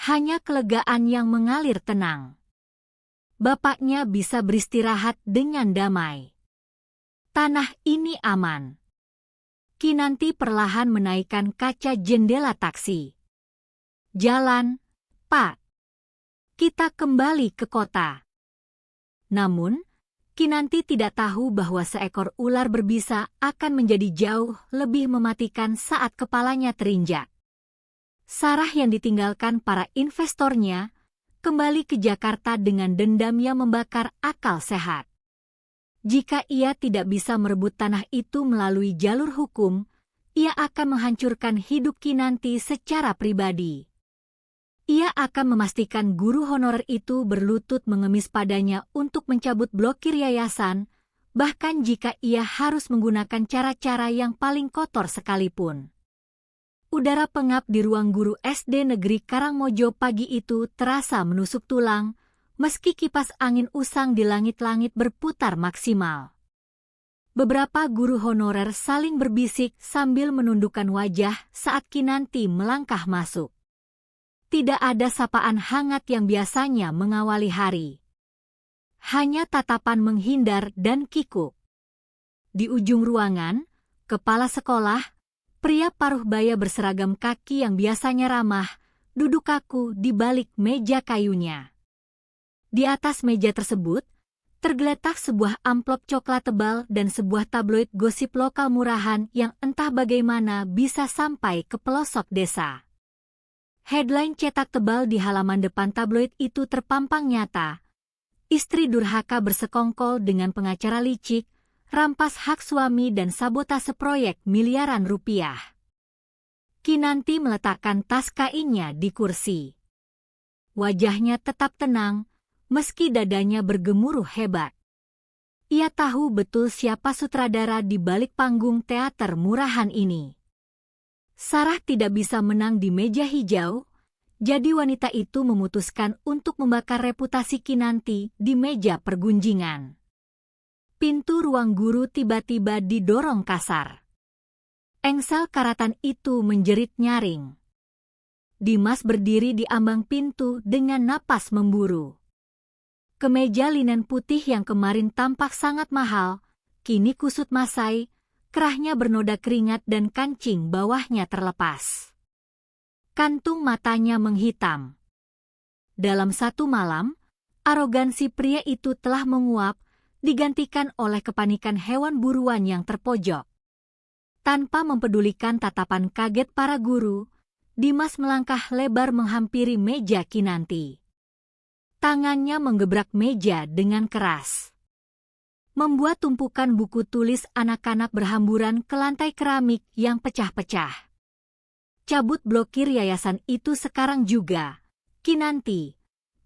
Hanya kelegaan yang mengalir tenang. Bapaknya bisa beristirahat dengan damai. Tanah ini aman. Kinanti perlahan menaikkan kaca jendela taksi. Jalan, Pak. Kita kembali ke kota. Namun, Kinanti tidak tahu bahwa seekor ular berbisa akan menjadi jauh lebih mematikan saat kepalanya terinjak. Sarah yang ditinggalkan para investornya kembali ke Jakarta dengan dendam yang membakar akal sehat. Jika ia tidak bisa merebut tanah itu melalui jalur hukum, ia akan menghancurkan hidup Kinanti secara pribadi. Ia akan memastikan guru honorer itu berlutut mengemis padanya untuk mencabut blokir yayasan, bahkan jika ia harus menggunakan cara-cara yang paling kotor sekalipun. Udara pengap di ruang guru SD Negeri Karangmojo pagi itu terasa menusuk tulang, meski kipas angin usang di langit-langit berputar maksimal. Beberapa guru honorer saling berbisik sambil menundukkan wajah saat Kinanti melangkah masuk. Tidak ada sapaan hangat yang biasanya mengawali hari. Hanya tatapan menghindar dan kikuk. Di ujung ruangan, kepala sekolah, pria paruh baya berseragam kaki yang biasanya ramah, duduk kaku di balik meja kayunya. Di atas meja tersebut, tergeletak sebuah amplop coklat tebal dan sebuah tabloid gosip lokal murahan yang entah bagaimana bisa sampai ke pelosok desa. Headline cetak tebal di halaman depan tabloid itu terpampang nyata. Istri durhaka bersekongkol dengan pengacara licik, rampas hak suami dan sabotase proyek miliaran rupiah. Kinanti meletakkan tas kainnya di kursi. Wajahnya tetap tenang, meski dadanya bergemuruh hebat. Ia tahu betul siapa sutradara di balik panggung teater murahan ini. Sarah tidak bisa menang di meja hijau, jadi wanita itu memutuskan untuk membakar reputasi Kinanti di meja pergunjingan. Pintu ruang guru tiba-tiba didorong kasar. Engsel karatan itu menjerit nyaring. Dimas berdiri di ambang pintu dengan napas memburu. Kemeja linen putih yang kemarin tampak sangat mahal, kini kusut masai, kerahnya bernoda keringat dan kancing bawahnya terlepas. Kantung matanya menghitam. Dalam satu malam, arogansi pria itu telah menguap, digantikan oleh kepanikan hewan buruan yang terpojok. Tanpa mempedulikan tatapan kaget para guru, Dimas melangkah lebar menghampiri meja Kinanti. Tangannya menggebrak meja dengan keras. Membuat tumpukan buku tulis anak-anak berhamburan ke lantai keramik yang pecah-pecah. Cabut blokir yayasan itu sekarang juga, Kinanti.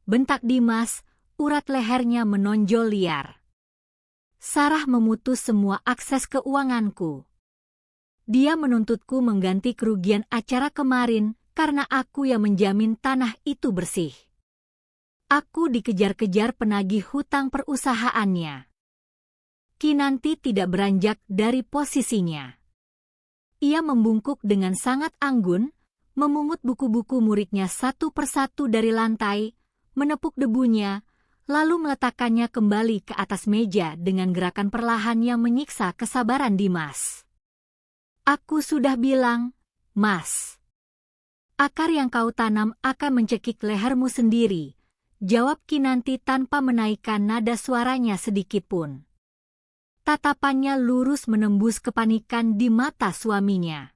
Bentak Dimas, urat lehernya menonjol liar. Sarah memutus semua akses keuanganku. Dia menuntutku mengganti kerugian acara kemarin karena aku yang menjamin tanah itu bersih. Aku dikejar-kejar penagih hutang perusahaannya. Kinanti tidak beranjak dari posisinya. Ia membungkuk dengan sangat anggun, memungut buku-buku muridnya satu persatu dari lantai, menepuk debunya, lalu meletakkannya kembali ke atas meja dengan gerakan perlahan yang menyiksa kesabaran Dimas. Aku sudah bilang, Mas. Akar yang kau tanam akan mencekik lehermu sendiri, jawab Kinanti tanpa menaikkan nada suaranya sedikitpun. Tatapannya lurus menembus kepanikan di mata suaminya.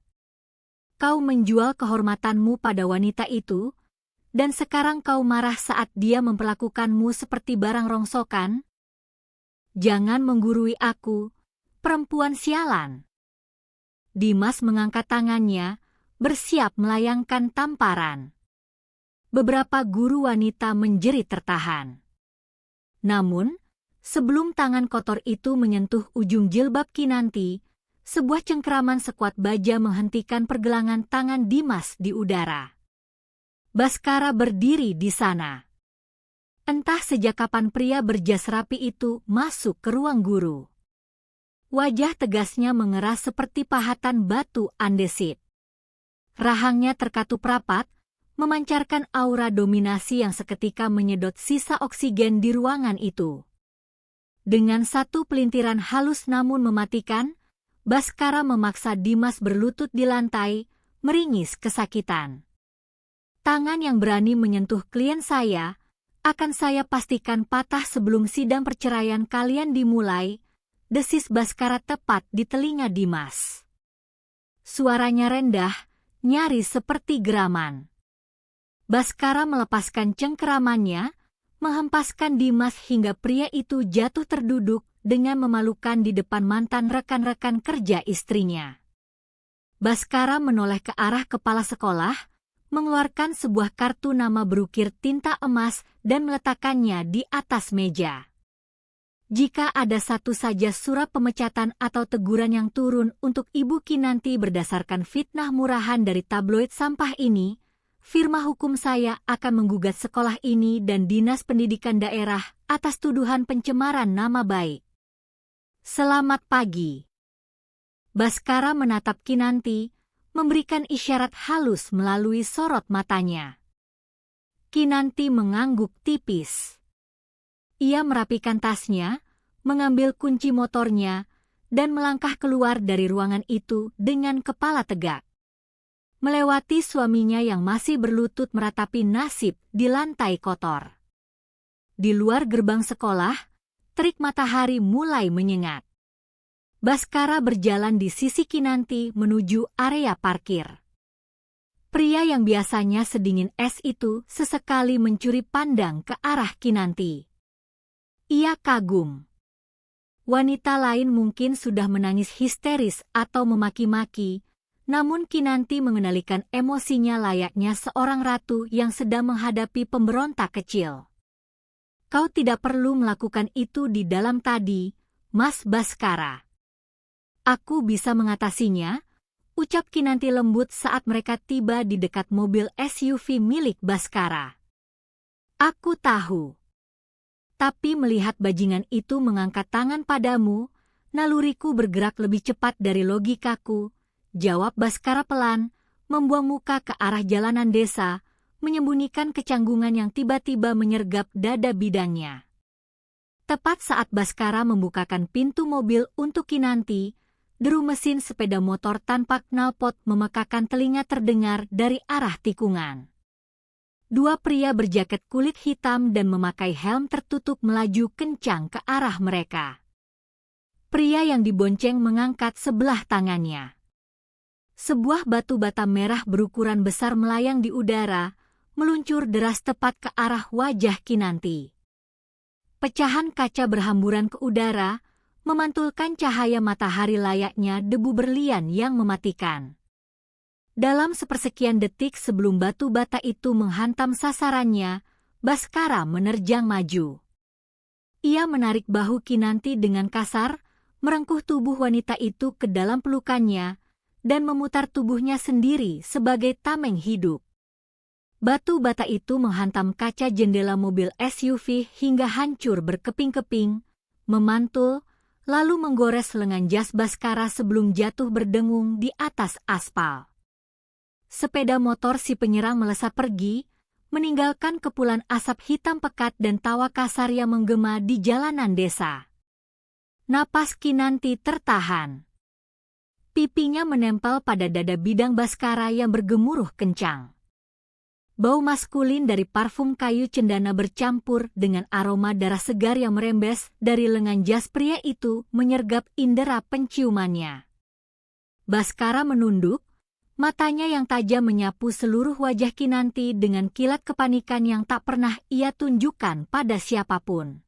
Kau menjual kehormatanmu pada wanita itu, dan sekarang kau marah saat dia memperlakukanmu seperti barang rongsokan? Jangan menggurui aku, perempuan sialan. Dimas mengangkat tangannya, bersiap melayangkan tamparan. Beberapa guru wanita menjerit tertahan. Namun, sebelum tangan kotor itu menyentuh ujung jilbab Kinanti, sebuah cengkeraman sekuat baja menghentikan pergelangan tangan Dimas di udara. Baskara berdiri di sana. Entah sejak kapan pria berjas rapi itu masuk ke ruang guru. Wajah tegasnya mengeras seperti pahatan batu andesit. Rahangnya terkatup rapat, memancarkan aura dominasi yang seketika menyedot sisa oksigen di ruangan itu. Dengan satu pelintiran halus namun mematikan, Baskara memaksa Dimas berlutut di lantai, meringis kesakitan. Tangan yang berani menyentuh klien saya, akan saya pastikan patah sebelum sidang perceraian kalian dimulai, desis Baskara tepat di telinga Dimas. Suaranya rendah, nyaris seperti geraman. Baskara melepaskan cengkeramannya, menghempaskan Dimas hingga pria itu jatuh terduduk dengan memalukan di depan mantan rekan-rekan kerja istrinya. Baskara menoleh ke arah kepala sekolah, mengeluarkan sebuah kartu nama berukir tinta emas dan meletakkannya di atas meja. Jika ada satu saja surat pemecatan atau teguran yang turun untuk Ibu Kinanti berdasarkan fitnah murahan dari tabloid sampah ini, firma hukum saya akan menggugat sekolah ini dan Dinas Pendidikan Daerah atas tuduhan pencemaran nama baik. Selamat pagi. Baskara menatap Kinanti, memberikan isyarat halus melalui sorot matanya. Kinanti mengangguk tipis. Ia merapikan tasnya, mengambil kunci motornya, dan melangkah keluar dari ruangan itu dengan kepala tegak. Melewati suaminya yang masih berlutut meratapi nasib di lantai kotor. Di luar gerbang sekolah, terik matahari mulai menyengat. Baskara berjalan di sisi Kinanti menuju area parkir. Pria yang biasanya sedingin es itu sesekali mencuri pandang ke arah Kinanti. Ia kagum. Wanita lain mungkin sudah menangis histeris atau memaki-maki, namun Kinanti mengendalikan emosinya layaknya seorang ratu yang sedang menghadapi pemberontak kecil. Kau tidak perlu melakukan itu di dalam tadi, Mas Baskara. Aku bisa mengatasinya, ucap Kinanti lembut saat mereka tiba di dekat mobil SUV milik Baskara. Aku tahu. Tapi melihat bajingan itu mengangkat tangan padamu, naluriku bergerak lebih cepat dari logikaku, jawab Baskara pelan, membuang muka ke arah jalanan desa, menyembunyikan kecanggungan yang tiba-tiba menyergap dada bidangnya. Tepat saat Baskara membukakan pintu mobil untuk Kinanti, deru mesin sepeda motor tanpa knalpot memekakan telinga terdengar dari arah tikungan. Dua pria berjaket kulit hitam dan memakai helm tertutup melaju kencang ke arah mereka. Pria yang dibonceng mengangkat sebelah tangannya. Sebuah batu bata merah berukuran besar melayang di udara, meluncur deras tepat ke arah wajah Kinanti. Pecahan kaca berhamburan ke udara, memantulkan cahaya matahari layaknya debu berlian yang mematikan. Dalam sepersekian detik sebelum batu bata itu menghantam sasarannya, Baskara menerjang maju. Ia menarik bahu Kinanti dengan kasar, merengkuh tubuh wanita itu ke dalam pelukannya, dan memutar tubuhnya sendiri sebagai tameng hidup. Batu bata itu menghantam kaca jendela mobil SUV hingga hancur berkeping-keping, memantul, lalu menggores lengan jas Baskara sebelum jatuh berdengung di atas aspal. Sepeda motor si penyerang melesat pergi, meninggalkan kepulan asap hitam pekat dan tawa kasar yang menggema di jalanan desa. Napas Kinanti tertahan. Pipinya menempel pada dada bidang Baskara yang bergemuruh kencang. Bau maskulin dari parfum kayu cendana bercampur dengan aroma darah segar yang merembes dari lengan jas pria itu menyergap indera penciumannya. Baskara menunduk, matanya yang tajam menyapu seluruh wajah Kinanti dengan kilat kepanikan yang tak pernah ia tunjukkan pada siapapun.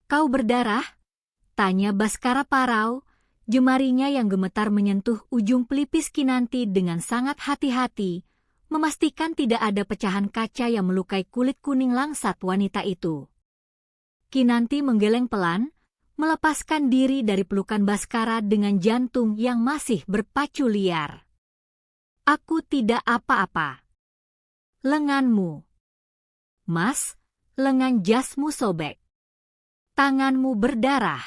"Kau berdarah?" tanya Baskara parau, jemarinya yang gemetar menyentuh ujung pelipis Kinanti dengan sangat hati-hati, memastikan tidak ada pecahan kaca yang melukai kulit kuning langsat wanita itu. Kinanti menggeleng pelan, melepaskan diri dari pelukan Baskara dengan jantung yang masih berpacu liar. "Aku tidak apa-apa." "Lenganmu." "Mas, lengan jasmu sobek. Tanganmu berdarah."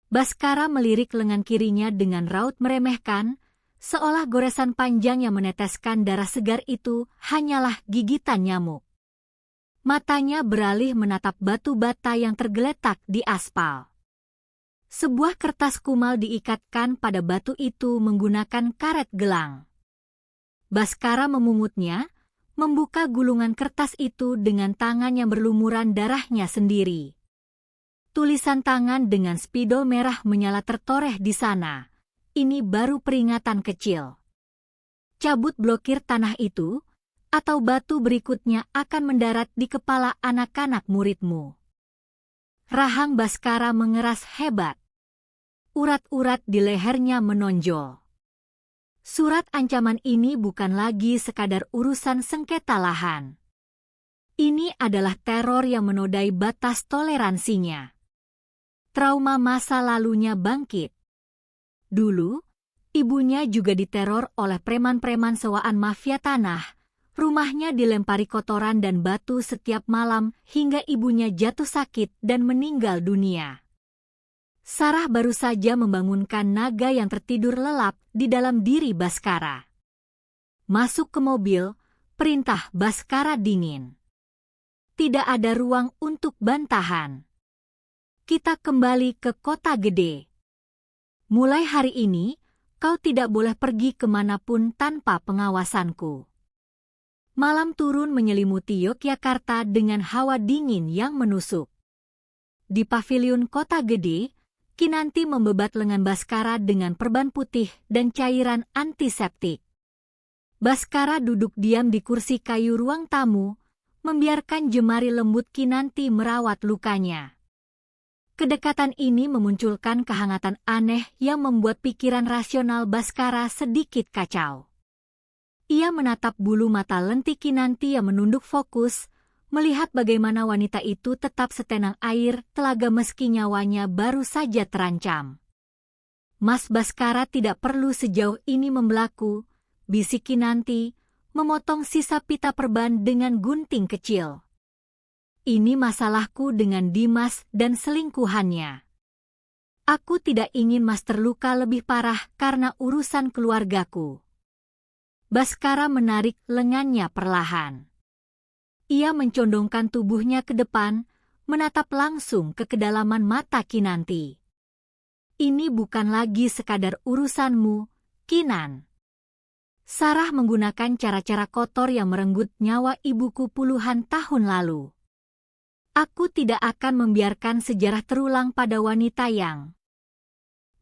Baskara melirik lengan kirinya dengan raut meremehkan, seolah goresan panjang yang meneteskan darah segar itu hanyalah gigitan nyamuk. Matanya beralih menatap batu bata yang tergeletak di aspal. Sebuah kertas kumal diikatkan pada batu itu menggunakan karet gelang. Baskara memungutnya, membuka gulungan kertas itu dengan tangan yang berlumuran darahnya sendiri. Tulisan tangan dengan spidol merah menyala tertoreh di sana. Ini baru peringatan kecil. Cabut blokir tanah itu, atau batu berikutnya akan mendarat di kepala anak-anak muridmu. Rahang Baskara mengeras hebat. Urat-urat di lehernya menonjol. Surat ancaman ini bukan lagi sekadar urusan sengketa lahan. Ini adalah teror yang menodai batas toleransinya. Trauma masa lalunya bangkit. Dulu, ibunya juga diteror oleh preman-preman sewaan mafia tanah. Rumahnya dilempari kotoran dan batu setiap malam hingga ibunya jatuh sakit dan meninggal dunia. Sarah baru saja membangunkan naga yang tertidur lelap di dalam diri Baskara. "Masuk ke mobil," perintah Baskara dingin. "Tidak ada ruang untuk bantahan. Kita kembali ke kota gede. Mulai hari ini, kau tidak boleh pergi kemanapun tanpa pengawasanku." Malam turun menyelimuti Yogyakarta dengan hawa dingin yang menusuk. Di paviliun kota gede, Kinanti membebat lengan Baskara dengan perban putih dan cairan antiseptik. Baskara duduk diam di kursi kayu ruang tamu, membiarkan jemari lembut Kinanti merawat lukanya. Kedekatan ini memunculkan kehangatan aneh yang membuat pikiran rasional Baskara sedikit kacau. Ia menatap bulu mata lentik Kinanti yang menunduk fokus, melihat bagaimana wanita itu tetap setenang air telaga meski nyawanya baru saja terancam. "Mas Baskara tidak perlu sejauh ini membelaku," bisik Kinanti, memotong sisa pita perban dengan gunting kecil. "Ini masalahku dengan Dimas dan selingkuhannya. Aku tidak ingin Mas terluka lebih parah karena urusan keluargaku." Baskara menarik lengannya perlahan. Ia mencondongkan tubuhnya ke depan, menatap langsung ke kedalaman mata Kinanti. "Ini bukan lagi sekadar urusanmu, Kinan." Sarah menggunakan cara-cara kotor yang merenggut nyawa ibuku puluhan tahun lalu. Aku tidak akan membiarkan sejarah terulang pada wanita yang...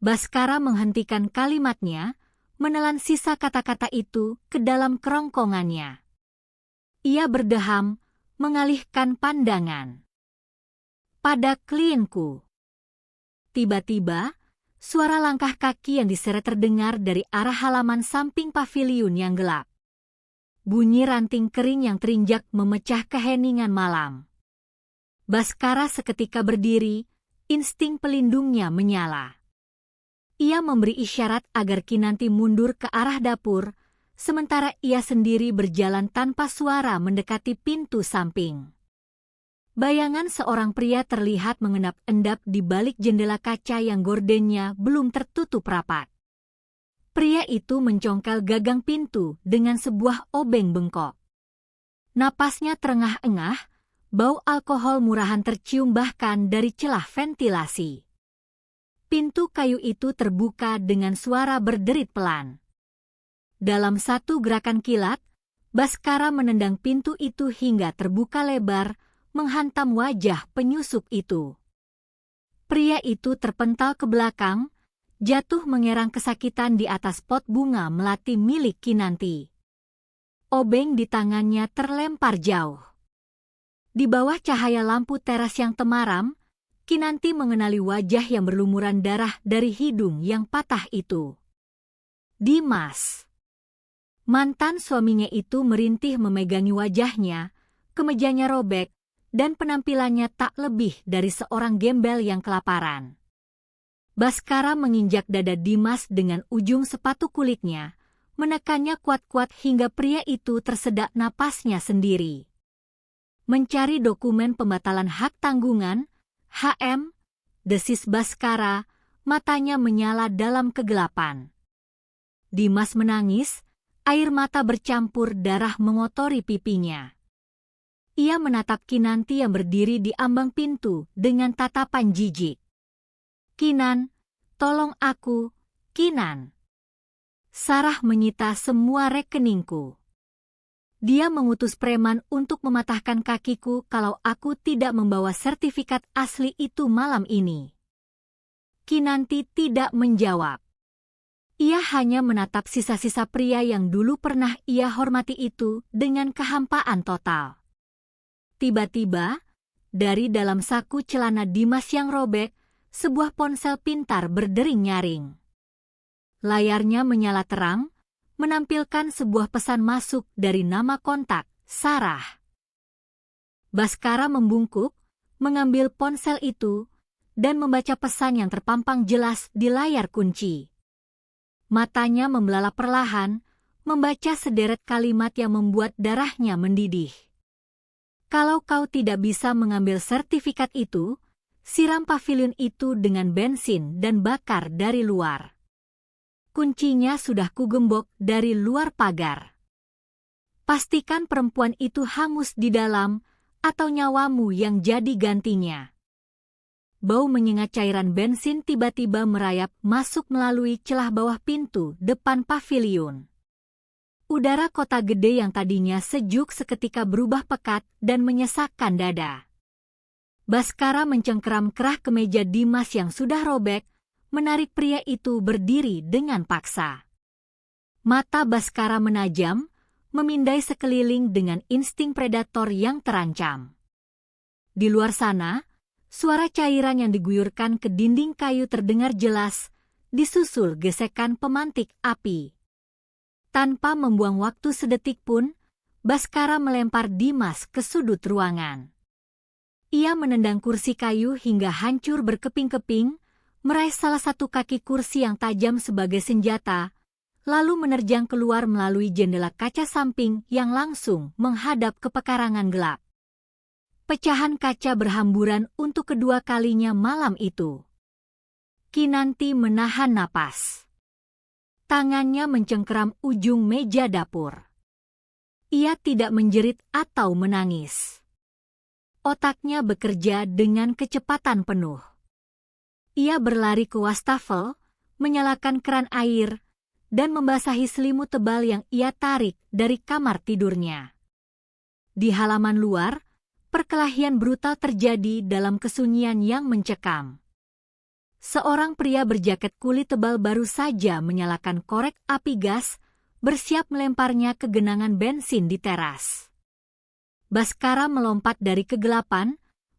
Baskara menghentikan kalimatnya, menelan sisa kata-kata itu ke dalam kerongkongannya. Ia berdeham, mengalihkan pandangan. "Pada klienku." Tiba-tiba, suara langkah kaki yang diseret terdengar dari arah halaman samping paviliun yang gelap. Bunyi ranting kering yang terinjak memecah keheningan malam. Baskara seketika berdiri, insting pelindungnya menyala. Ia memberi isyarat agar Kinanti mundur ke arah dapur, sementara ia sendiri berjalan tanpa suara mendekati pintu samping. Bayangan seorang pria terlihat mengendap-endap di balik jendela kaca yang gordennya belum tertutup rapat. Pria itu mencongkel gagang pintu dengan sebuah obeng bengkok. Napasnya terengah-engah, bau alkohol murahan tercium bahkan dari celah ventilasi. Pintu kayu itu terbuka dengan suara berderit pelan. Dalam satu gerakan kilat, Baskara menendang pintu itu hingga terbuka lebar, menghantam wajah penyusup itu. Pria itu terpental ke belakang, jatuh mengerang kesakitan di atas pot bunga melati milik Kinanti. Obeng di tangannya terlempar jauh. Di bawah cahaya lampu teras yang temaram, Kinanti mengenali wajah yang berlumuran darah dari hidung yang patah itu. Dimas. Mantan suaminya itu merintih memegangi wajahnya, kemejanya robek, dan penampilannya tak lebih dari seorang gembel yang kelaparan. Baskara menginjak dada Dimas dengan ujung sepatu kulitnya, menekannya kuat-kuat hingga pria itu tersedak napasnya sendiri. Mencari dokumen pembatalan hak tanggungan, HM, desis Baskara, matanya menyala dalam kegelapan. Dimas menangis, air mata bercampur darah mengotori pipinya. Ia menatap Kinanti yang berdiri di ambang pintu dengan tatapan jijik. "Kinan, tolong aku, Kinan." Sarah menyita semua rekeningku. Dia mengutus preman untuk mematahkan kakiku kalau aku tidak membawa sertifikat asli itu malam ini. Kinanti tidak menjawab. Ia hanya menatap sisa-sisa pria yang dulu pernah ia hormati itu dengan kehampaan total. Tiba-tiba, dari dalam saku celana Dimas yang robek, sebuah ponsel pintar berdering nyaring. Layarnya menyala terang, menampilkan sebuah pesan masuk dari nama kontak, Sarah. Baskara membungkuk, mengambil ponsel itu, dan membaca pesan yang terpampang jelas di layar kunci. Matanya membelalak perlahan, membaca sederet kalimat yang membuat darahnya mendidih. "Kalau kau tidak bisa mengambil sertifikat itu, siram pavilion itu dengan bensin dan bakar dari luar. Kuncinya sudah kugembok dari luar pagar. Pastikan perempuan itu hangus di dalam, atau nyawamu yang jadi gantinya." Bau menyengat cairan bensin tiba-tiba merayap masuk melalui celah bawah pintu depan pavilion. Udara kota gede yang tadinya sejuk seketika berubah pekat dan menyesakkan dada. Baskara mencengkeram kerah kemeja Dimas yang sudah robek, menarik pria itu berdiri dengan paksa. Mata Baskara menajam, memindai sekeliling dengan insting predator yang terancam. Di luar sana, suara cairan yang diguyurkan ke dinding kayu terdengar jelas, disusul gesekan pemantik api. Tanpa membuang waktu sedetik pun, Baskara melempar Dimas ke sudut ruangan. Ia menendang kursi kayu hingga hancur berkeping-keping, meraih salah satu kaki kursi yang tajam sebagai senjata, lalu menerjang keluar melalui jendela kaca samping yang langsung menghadap ke pekarangan gelap. Pecahan kaca berhamburan untuk kedua kalinya malam itu. Kinanti menahan napas. Tangannya mencengkeram ujung meja dapur. Ia tidak menjerit atau menangis. Otaknya bekerja dengan kecepatan penuh. Ia berlari ke wastafel, menyalakan keran air, dan membasahi selimut tebal yang ia tarik dari kamar tidurnya. Di halaman luar, perkelahian brutal terjadi dalam kesunyian yang mencekam. Seorang pria berjaket kulit tebal baru saja menyalakan korek api gas, bersiap melemparnya ke genangan bensin di teras. Baskara melompat dari kegelapan,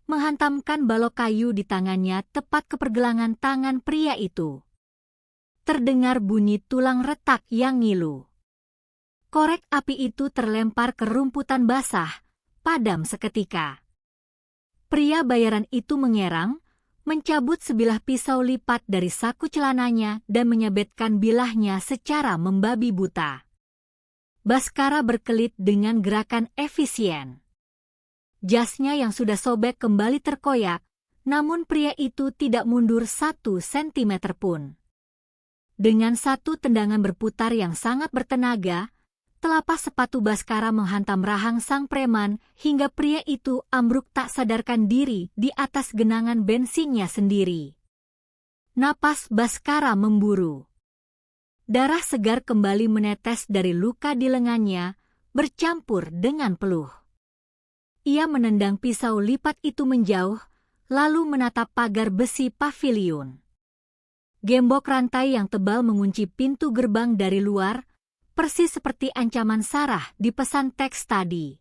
menghantamkan balok kayu di tangannya tepat ke pergelangan tangan pria itu. Terdengar bunyi tulang retak yang ngilu. Korek api itu terlempar ke rumputan basah, padam seketika. Pria bayaran itu mengerang, mencabut sebilah pisau lipat dari saku celananya dan menyabetkan bilahnya secara membabi buta. Baskara berkelit dengan gerakan efisien. Jasnya yang sudah sobek kembali terkoyak, namun pria itu tidak mundur 1 sentimeter pun. Dengan satu tendangan berputar yang sangat bertenaga, telapak sepatu Baskara menghantam rahang sang preman hingga pria itu ambruk tak sadarkan diri di atas genangan bensinnya sendiri. Napas Baskara memburu. Darah segar kembali menetes dari luka di lengannya, bercampur dengan peluh. Ia menendang pisau lipat itu menjauh, lalu menatap pagar besi paviliun. Gembok rantai yang tebal mengunci pintu gerbang dari luar, persis seperti ancaman Sarah di pesan teks tadi.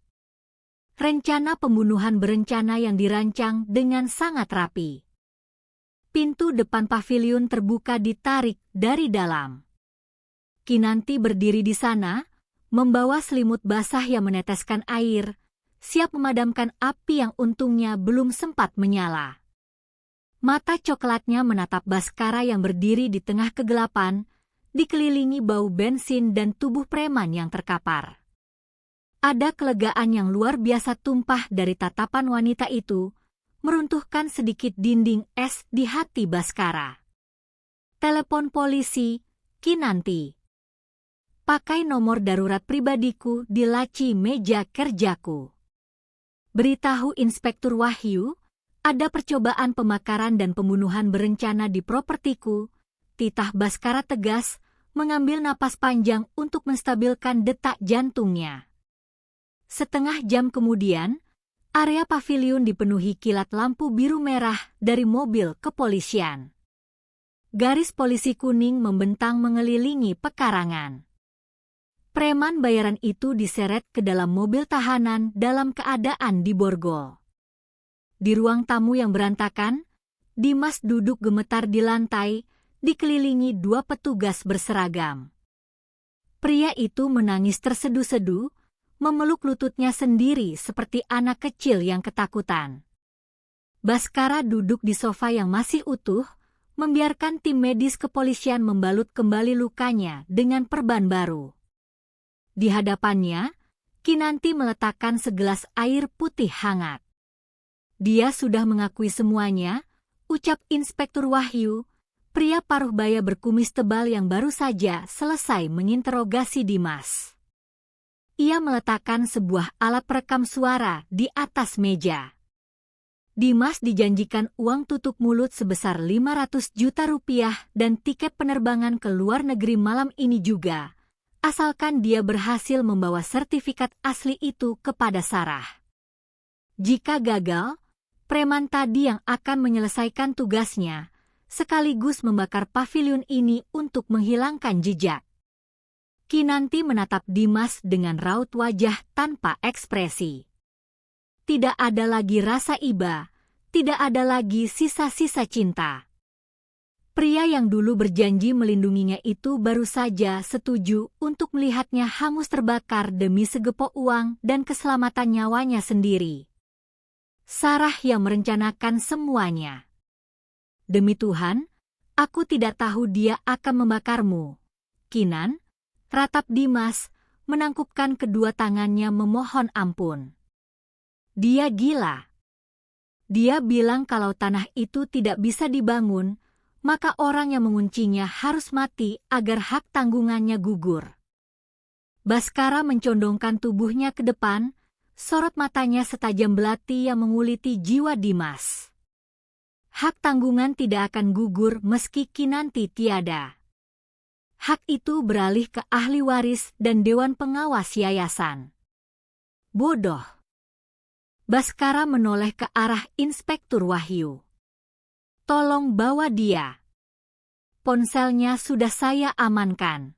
Rencana pembunuhan berencana yang dirancang dengan sangat rapi. Pintu depan paviliun terbuka ditarik dari dalam. Kinanti berdiri di sana, membawa selimut basah yang meneteskan air, siap memadamkan api yang untungnya belum sempat menyala. Mata coklatnya menatap Baskara yang berdiri di tengah kegelapan, dikelilingi bau bensin dan tubuh preman yang terkapar. Ada kelegaan yang luar biasa tumpah dari tatapan wanita itu, meruntuhkan sedikit dinding es di hati Baskara. Telepon polisi, Kinanti. Pakai nomor darurat pribadiku di laci meja kerjaku. Beritahu Inspektur Wahyu, ada percobaan pemakaran dan pembunuhan berencana di propertiku. Titah Baskara tegas, mengambil napas panjang untuk menstabilkan detak jantungnya. Setengah jam kemudian, area paviliun dipenuhi kilat lampu biru merah dari mobil kepolisian. Garis polisi kuning membentang mengelilingi pekarangan. Preman bayaran itu diseret ke dalam mobil tahanan dalam keadaan diborgol. Di ruang tamu yang berantakan, Dimas duduk gemetar di lantai, dikelilingi dua petugas berseragam. Pria itu menangis terseduh-seduh, memeluk lututnya sendiri seperti anak kecil yang ketakutan. Baskara duduk di sofa yang masih utuh, membiarkan tim medis kepolisian membalut kembali lukanya dengan perban baru. Di hadapannya, Kinanti meletakkan segelas air putih hangat. Dia sudah mengakui semuanya, ucap Inspektur Wahyu, pria paruh baya berkumis tebal yang baru saja selesai menginterogasi Dimas. Ia meletakkan sebuah alat perekam suara di atas meja. Dimas dijanjikan uang tutup mulut sebesar 500 juta rupiah dan tiket penerbangan ke luar negeri malam ini juga, asalkan dia berhasil membawa sertifikat asli itu kepada Sarah. Jika gagal, preman tadi yang akan menyelesaikan tugasnya, sekaligus membakar paviliun ini untuk menghilangkan jejak. Kinanti menatap Dimas dengan raut wajah tanpa ekspresi. Tidak ada lagi rasa iba, tidak ada lagi sisa-sisa cinta. Pria yang dulu berjanji melindunginya itu baru saja setuju untuk melihatnya hangus terbakar demi segepok uang dan keselamatan nyawanya sendiri. Sarah yang merencanakan semuanya. Demi Tuhan, aku tidak tahu dia akan membakarmu. Kinan, ratap Dimas, menangkupkan kedua tangannya memohon ampun. Dia gila. Dia bilang kalau tanah itu tidak bisa dibangun, maka orang yang menguncinya harus mati agar hak tanggungannya gugur. Baskara mencondongkan tubuhnya ke depan, sorot matanya setajam belati yang menguliti jiwa Dimas. Hak tanggungan tidak akan gugur meski Kinanti tiada. Hak itu beralih ke ahli waris dan dewan pengawas yayasan. Bodoh. Baskara menoleh ke arah Inspektur Wahyu. Tolong bawa dia. Ponselnya sudah saya amankan.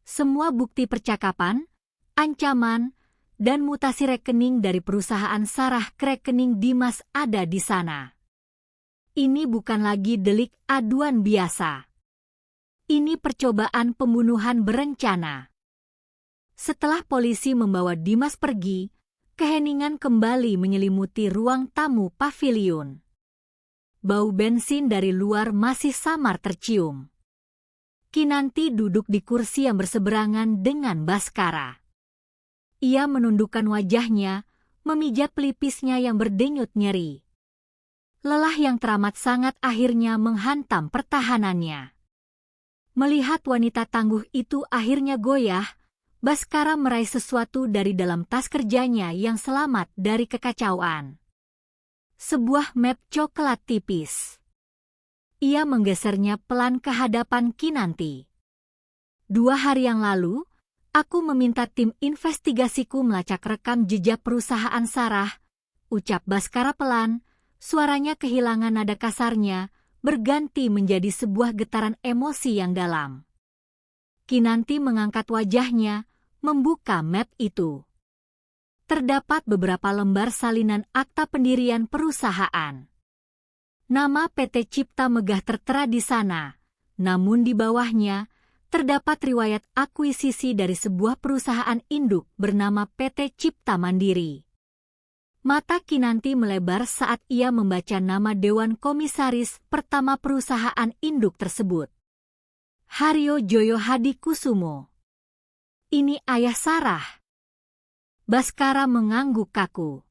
Semua bukti percakapan, ancaman, dan mutasi rekening dari perusahaan Sarah ke rekening Dimas ada di sana. Ini bukan lagi delik aduan biasa. Ini percobaan pembunuhan berencana. Setelah polisi membawa Dimas pergi, keheningan kembali menyelimuti ruang tamu paviliun. Bau bensin dari luar masih samar tercium. Kinanti duduk di kursi yang berseberangan dengan Baskara. Ia menundukkan wajahnya, memijat pelipisnya yang berdenyut nyeri. Lelah yang teramat sangat akhirnya menghantam pertahanannya. Melihat wanita tangguh itu akhirnya goyah, Baskara meraih sesuatu dari dalam tas kerjanya yang selamat dari kekacauan. Sebuah map coklat tipis. Ia menggesernya pelan ke hadapan Kinanti. 2 hari yang lalu, Aku meminta tim investigasiku melacak rekam jejak perusahaan Sarah, ucap Baskara pelan, suaranya kehilangan nada kasarnya, berganti menjadi sebuah getaran emosi yang dalam. Kinanti mengangkat wajahnya, membuka map itu. Terdapat beberapa lembar salinan akta pendirian perusahaan. Nama PT Cipta Megah tertera di sana, namun di bawahnya terdapat riwayat akuisisi dari sebuah perusahaan induk bernama PT Cipta Mandiri. Mata Kinanti melebar saat ia membaca nama Dewan Komisaris pertama perusahaan induk tersebut. Haryo Joyo Hadi Kusumo. Ini ayah Sarah. Baskara mengangguk kaku.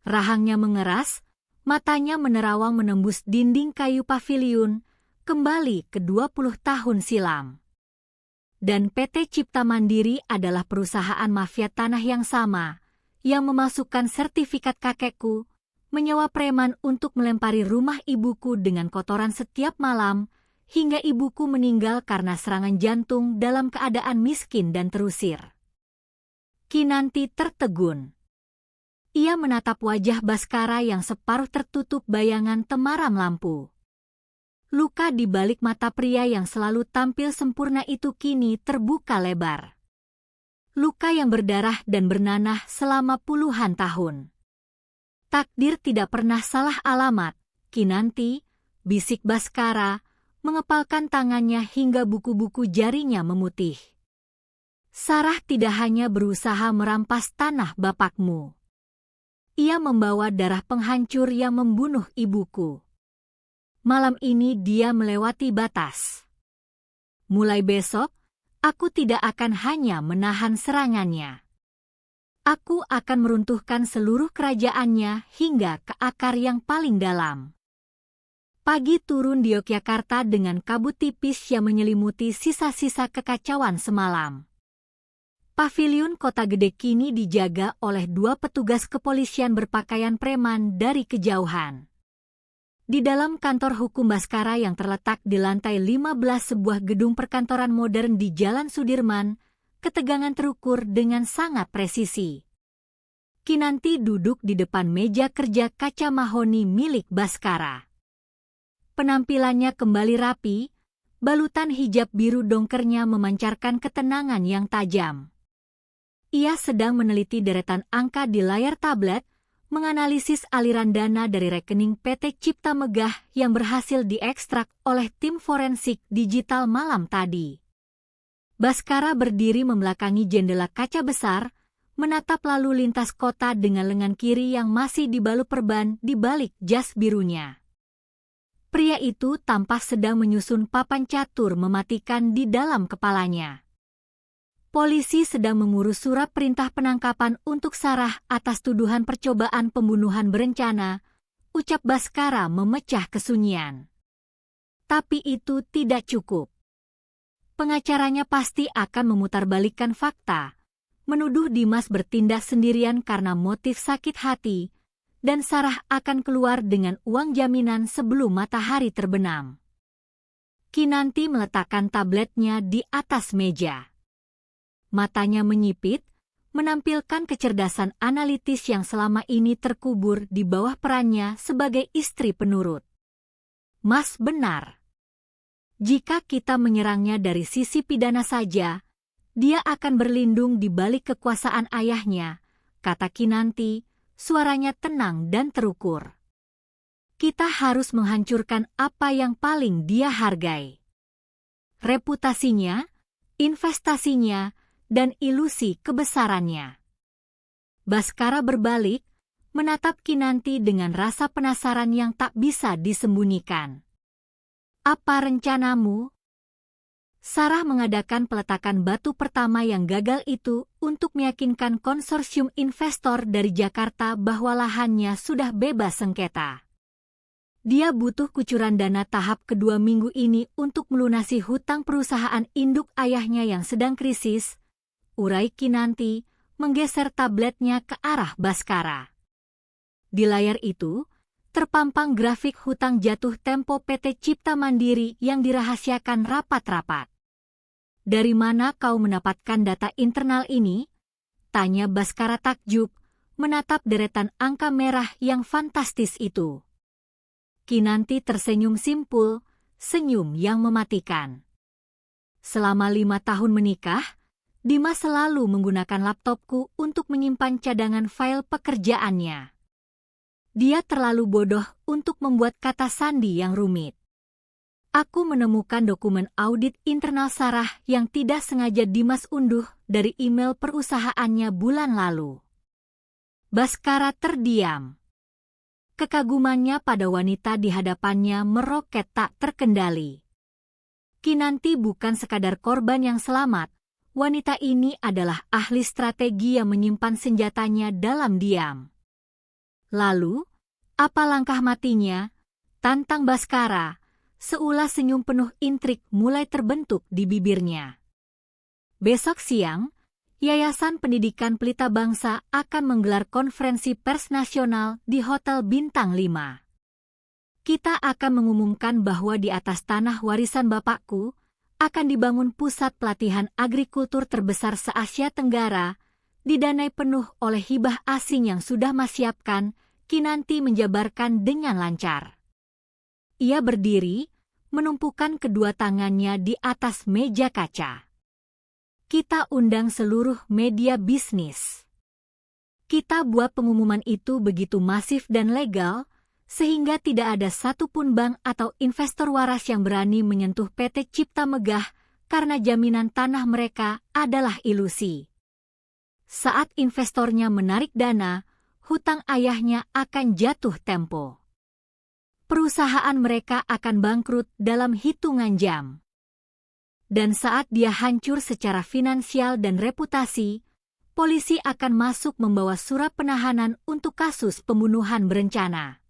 Rahangnya mengeras, matanya menerawang menembus dinding kayu paviliun, kembali ke 20 tahun silam. Dan PT Cipta Mandiri adalah perusahaan mafia tanah yang sama, yang memasukkan sertifikat kakekku, menyewa preman untuk melempari rumah ibuku dengan kotoran setiap malam, hingga ibuku meninggal karena serangan jantung dalam keadaan miskin dan terusir. Kinanti tertegun. Ia menatap wajah Baskara yang separuh tertutup bayangan temaram lampu. Luka di balik mata pria yang selalu tampil sempurna itu kini terbuka lebar. Luka yang berdarah dan bernanah selama puluhan tahun. Takdir tidak pernah salah alamat, Kinanti, bisik Baskara, mengepalkan tangannya hingga buku-buku jarinya memutih. Sarah tidak hanya berusaha merampas tanah bapakmu. Ia membawa darah penghancur yang membunuh ibuku. Malam ini dia melewati batas. Mulai besok, aku tidak akan hanya menahan serangannya. Aku akan meruntuhkan seluruh kerajaannya hingga ke akar yang paling dalam. Pagi turun di Yogyakarta dengan kabut tipis yang menyelimuti sisa-sisa kekacauan semalam. Paviliun Kota Gede kini dijaga oleh 2 petugas kepolisian berpakaian preman dari kejauhan. Di dalam kantor hukum Baskara yang terletak di lantai 15 sebuah gedung perkantoran modern di Jalan Sudirman, ketegangan terukur dengan sangat presisi. Kinanti duduk di depan meja kerja kaca mahoni milik Baskara. Penampilannya kembali rapi, balutan hijab biru dongkernya memancarkan ketenangan yang tajam. Ia sedang meneliti deretan angka di layar tablet, menganalisis aliran dana dari rekening PT Cipta Megah yang berhasil diekstrak oleh tim forensik digital malam tadi. Baskara berdiri membelakangi jendela kaca besar, menatap lalu lintas kota dengan lengan kiri yang masih dibalut perban di balik jas birunya. Pria itu tampak sedang menyusun papan catur mematikan di dalam kepalanya. Polisi sedang mengurus surat perintah penangkapan untuk Sarah atas tuduhan percobaan pembunuhan berencana, ucap Baskara memecah kesunyian. Tapi itu tidak cukup. Pengacaranya pasti akan memutarbalikkan fakta, menuduh Dimas bertindak sendirian karena motif sakit hati, dan Sarah akan keluar dengan uang jaminan sebelum matahari terbenam. Kinanti meletakkan tabletnya di atas meja. Matanya menyipit, menampilkan kecerdasan analitis yang selama ini terkubur di bawah perannya sebagai istri penurut. Mas benar. Jika kita menyerangnya dari sisi pidana saja, dia akan berlindung di balik kekuasaan ayahnya, kata Kinanti, suaranya tenang dan terukur. Kita harus menghancurkan apa yang paling dia hargai. Reputasinya, investasinya, dan ilusi kebesarannya. Baskara berbalik, menatap Kinanti dengan rasa penasaran yang tak bisa disembunyikan. Apa rencanamu? Sarah mengadakan peletakan batu pertama yang gagal itu untuk meyakinkan konsorsium investor dari Jakarta bahwa lahannya sudah bebas sengketa. Dia butuh kucuran dana tahap kedua minggu ini untuk melunasi hutang perusahaan induk ayahnya yang sedang krisis, urai Kinanti, menggeser tabletnya ke arah Baskara. Di layar itu, terpampang grafik hutang jatuh tempo PT Cipta Mandiri yang dirahasiakan rapat-rapat. Dari mana kau mendapatkan data internal ini? Tanya Baskara takjub, menatap deretan angka merah yang fantastis itu. Kinanti tersenyum simpul, senyum yang mematikan. Selama 5 tahun menikah, Dimas selalu menggunakan laptopku untuk menyimpan cadangan file pekerjaannya. Dia terlalu bodoh untuk membuat kata sandi yang rumit. Aku menemukan dokumen audit internal Sarah yang tidak sengaja Dimas unduh dari email perusahaannya bulan lalu. Baskara terdiam. Kekagumannya pada wanita di hadapannya meroket tak terkendali. Kinanti bukan sekadar korban yang selamat, wanita ini adalah ahli strategi yang menyimpan senjatanya dalam diam. Lalu, apa langkah matinya? Tantang Baskara, seulas senyum penuh intrik mulai terbentuk di bibirnya. Besok siang, Yayasan Pendidikan Pelita Bangsa akan menggelar konferensi pers nasional di Hotel Bintang 5. Kita akan mengumumkan bahwa di atas tanah warisan bapakku akan dibangun pusat pelatihan agrikultur terbesar se-Asia Tenggara, didanai penuh oleh hibah asing yang sudah Mas siapkan. Kinanti menjabarkan dengan lancar. Ia berdiri, menumpukan kedua tangannya di atas meja kaca. Kita undang seluruh media bisnis. Kita buat pengumuman itu begitu masif dan legal, sehingga tidak ada satupun bank atau investor waras yang berani menyentuh PT Cipta Megah karena jaminan tanah mereka adalah ilusi. Saat investornya menarik dana, hutang ayahnya akan jatuh tempo. Perusahaan mereka akan bangkrut dalam hitungan jam. Dan saat dia hancur secara finansial dan reputasi, polisi akan masuk membawa surat penahanan untuk kasus pembunuhan berencana.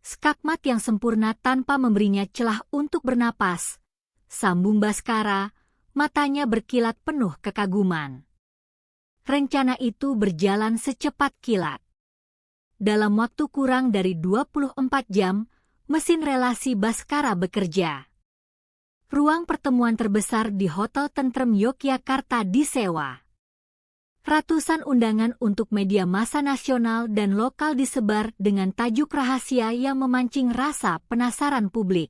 Skakmat yang sempurna tanpa memberinya celah untuk bernapas, sambung Baskara, matanya berkilat penuh kekaguman. Rencana itu berjalan secepat kilat. Dalam waktu kurang dari 24 jam, mesin relasi Baskara bekerja. Ruang pertemuan terbesar di Hotel Tentrem Yogyakarta disewa. Ratusan undangan untuk media massa nasional dan lokal disebar dengan tajuk rahasia yang memancing rasa penasaran publik.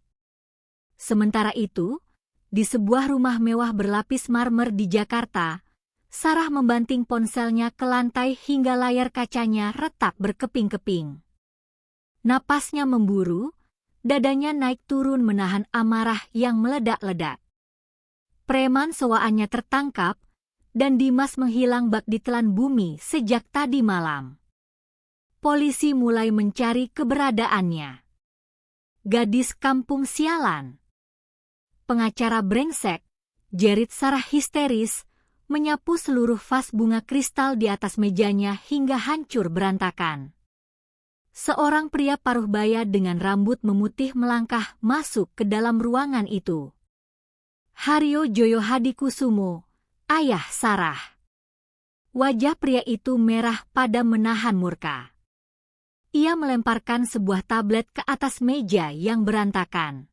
Sementara itu, di sebuah rumah mewah berlapis marmer di Jakarta, Sarah membanting ponselnya ke lantai hingga layar kacanya retak berkeping-keping. Napasnya memburu, dadanya naik turun menahan amarah yang meledak-ledak. Preman sewaannya tertangkap, dan Dimas menghilang bak ditelan bumi sejak tadi malam. Polisi mulai mencari keberadaannya. Gadis kampung sialan. Pengacara brengsek, jerit Sarah histeris, menyapu seluruh vas bunga kristal di atas mejanya hingga hancur berantakan. Seorang pria paruh baya dengan rambut memutih melangkah masuk ke dalam ruangan itu. Haryo Joyo Hadikusumo, ayah Sarah. Wajah pria itu merah pada menahan murka. Ia melemparkan sebuah tablet ke atas meja yang berantakan.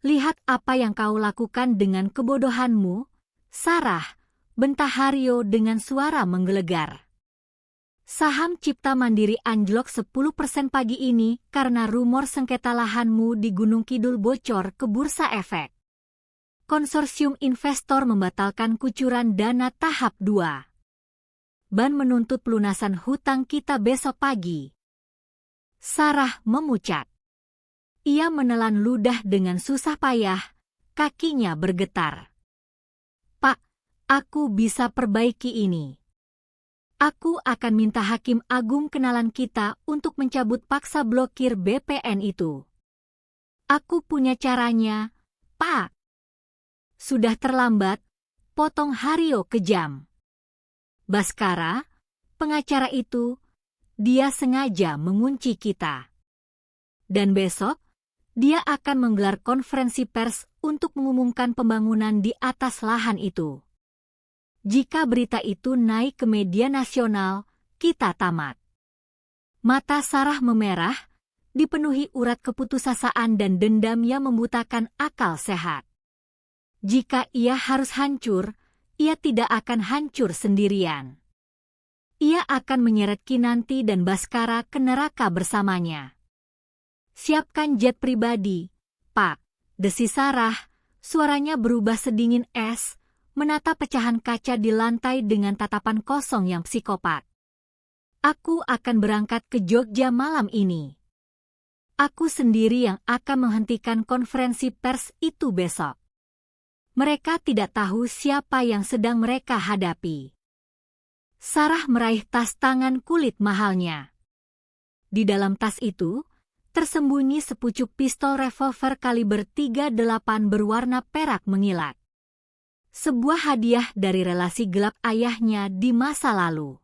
Lihat apa yang kau lakukan dengan kebodohanmu, Sarah, bentak Haryo dengan suara menggelegar. Saham Cipta Mandiri anjlok 10% pagi ini karena rumor sengketa lahanmu di Gunung Kidul bocor ke Bursa Efek. Konsorsium investor membatalkan kucuran dana tahap 2. Ban menuntut pelunasan hutang kita besok pagi. Sarah memucat. Ia menelan ludah dengan susah payah, kakinya bergetar. Pak, aku bisa perbaiki ini. Aku akan minta Hakim Agung kenalan kita untuk mencabut paksa blokir BPN itu. Aku punya caranya, Pak. Sudah terlambat, potong Haryo kejam. Baskara, pengacara itu, dia sengaja mengunci kita. Dan besok, dia akan menggelar konferensi pers untuk mengumumkan pembangunan di atas lahan itu. Jika berita itu naik ke media nasional, kita tamat. Mata Sarah memerah, dipenuhi urat keputusasaan dan dendam yang membutakan akal sehat. Jika ia harus hancur, ia tidak akan hancur sendirian. Ia akan menyeret Kinanti dan Bhaskara ke neraka bersamanya. Siapkan jet pribadi, Pak, desi Sarah, suaranya berubah sedingin es, menatap pecahan kaca di lantai dengan tatapan kosong yang psikopat. Aku akan berangkat ke Jogja malam ini. Aku sendiri yang akan menghentikan konferensi pers itu besok. Mereka tidak tahu siapa yang sedang mereka hadapi. Sarah meraih tas tangan kulit mahalnya. Di dalam tas itu, tersembunyi sepucuk pistol revolver kaliber 38 berwarna perak mengilat. Sebuah hadiah dari relasi gelap ayahnya di masa lalu.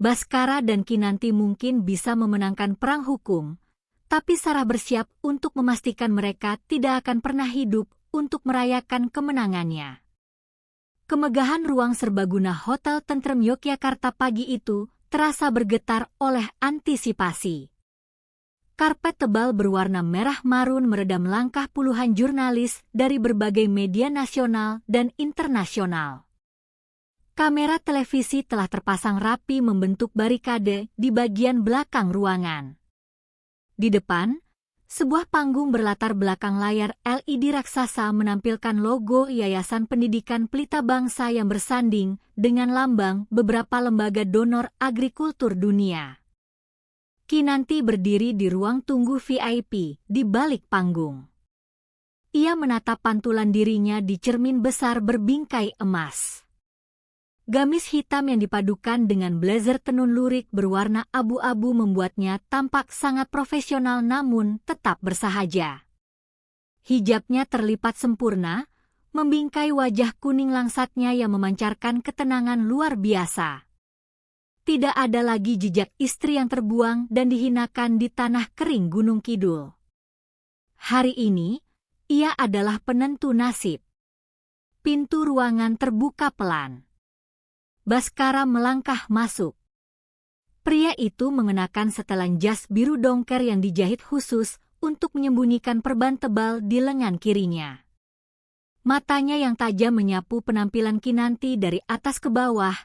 Bhaskara dan Kinanti mungkin bisa memenangkan perang hukum, tapi Sarah bersiap untuk memastikan mereka tidak akan pernah hidup untuk merayakan kemenangannya. Kemegahan ruang serbaguna Hotel Tentrem Yogyakarta pagi itu terasa bergetar oleh antisipasi. Karpet tebal berwarna merah marun meredam langkah puluhan jurnalis dari berbagai media nasional dan internasional. Kamera televisi telah terpasang rapi membentuk barikade di bagian belakang ruangan. Di depan, sebuah panggung berlatar belakang layar LED raksasa menampilkan logo Yayasan Pendidikan Pelita Bangsa yang bersanding dengan lambang beberapa lembaga donor agrikultur dunia. Kinanti berdiri di ruang tunggu VIP di balik panggung. Ia menatap pantulan dirinya di cermin besar berbingkai emas. Gamis hitam yang dipadukan dengan blazer tenun lurik berwarna abu-abu membuatnya tampak sangat profesional namun tetap bersahaja. Hijabnya terlipat sempurna, membingkai wajah kuning langsatnya yang memancarkan ketenangan luar biasa. Tidak ada lagi jejak istri yang terbuang dan dihinakan di tanah kering Gunung Kidul. Hari ini, ia adalah penentu nasib. Pintu ruangan terbuka pelan. Bhaskara melangkah masuk. Pria itu mengenakan setelan jas biru dongker yang dijahit khusus untuk menyembunyikan perban tebal di lengan kirinya. Matanya yang tajam menyapu penampilan Kinanti dari atas ke bawah,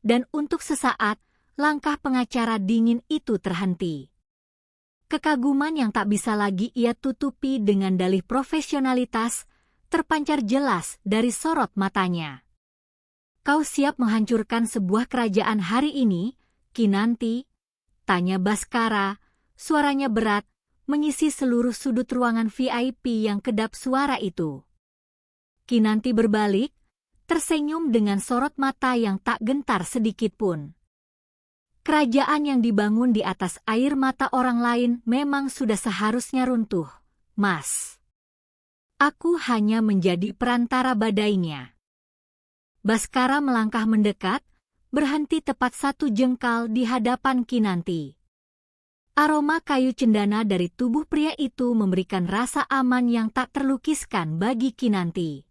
dan untuk sesaat, langkah pengacara dingin itu terhenti. Kekaguman yang tak bisa lagi ia tutupi dengan dalih profesionalitas, terpancar jelas dari sorot matanya. Kau siap menghancurkan sebuah kerajaan hari ini, Kinanti? Tanya Bhaskara, suaranya berat, mengisi seluruh sudut ruangan VIP yang kedap suara itu. Kinanti berbalik, tersenyum dengan sorot mata yang tak gentar sedikit pun. Kerajaan yang dibangun di atas air mata orang lain memang sudah seharusnya runtuh, Mas. Aku hanya menjadi perantara badainya. Bhaskara melangkah mendekat, berhenti tepat 1 jengkal di hadapan Kinanti. Aroma kayu cendana dari tubuh pria itu memberikan rasa aman yang tak terlukiskan bagi Kinanti.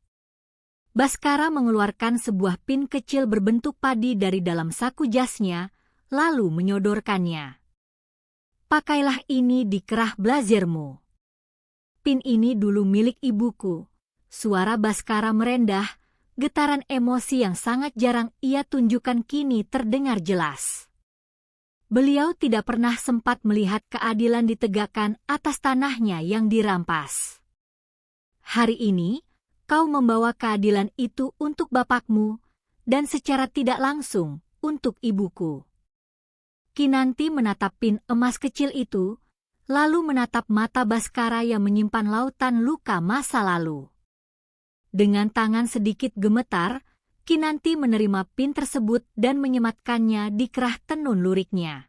Bhaskara mengeluarkan sebuah pin kecil berbentuk padi dari dalam saku jasnya, lalu menyodorkannya. Pakailah ini di kerah blazermu. Pin ini dulu milik ibuku. Suara Bhaskara merendah, getaran emosi yang sangat jarang ia tunjukkan kini terdengar jelas. Beliau tidak pernah sempat melihat keadilan ditegakkan atas tanahnya yang dirampas. Hari ini, kau membawa keadilan itu untuk bapakmu, dan secara tidak langsung untuk ibuku. Kinanti menatap pin emas kecil itu, lalu menatap mata Bhaskara yang menyimpan lautan luka masa lalu. Dengan tangan sedikit gemetar, Kinanti menerima pin tersebut dan menyematkannya di kerah tenun luriknya.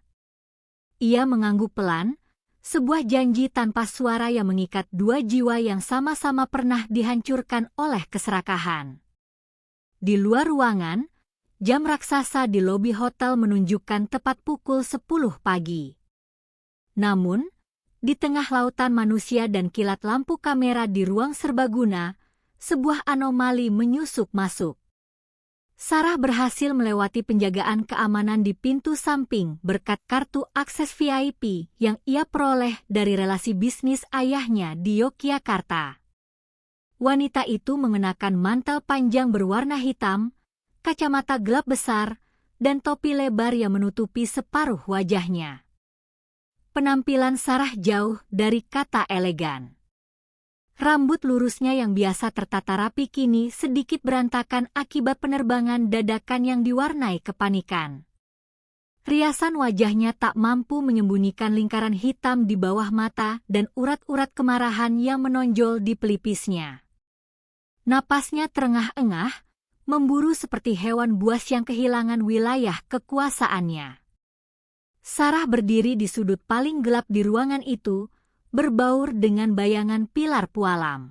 Ia mengangguk pelan, sebuah janji tanpa suara yang mengikat dua jiwa yang sama-sama pernah dihancurkan oleh keserakahan. Di luar ruangan, jam raksasa di lobi hotel menunjukkan tepat pukul 10 pagi. Namun, di tengah lautan manusia dan kilat lampu kamera di ruang serbaguna, sebuah anomali menyusup masuk. Sarah berhasil melewati penjagaan keamanan di pintu samping berkat kartu akses VIP yang ia peroleh dari relasi bisnis ayahnya di Yogyakarta. Wanita itu mengenakan mantel panjang berwarna hitam, kacamata gelap besar, dan topi lebar yang menutupi separuh wajahnya. Penampilan Sarah jauh dari kata elegan. Rambut lurusnya yang biasa tertata rapi kini sedikit berantakan akibat penerbangan dadakan yang diwarnai kepanikan. Riasan wajahnya tak mampu menyembunyikan lingkaran hitam di bawah mata dan urat-urat kemarahan yang menonjol di pelipisnya. Napasnya terengah-engah, memburu seperti hewan buas yang kehilangan wilayah kekuasaannya. Sarah berdiri di sudut paling gelap di ruangan itu, berbaur dengan bayangan pilar pualam.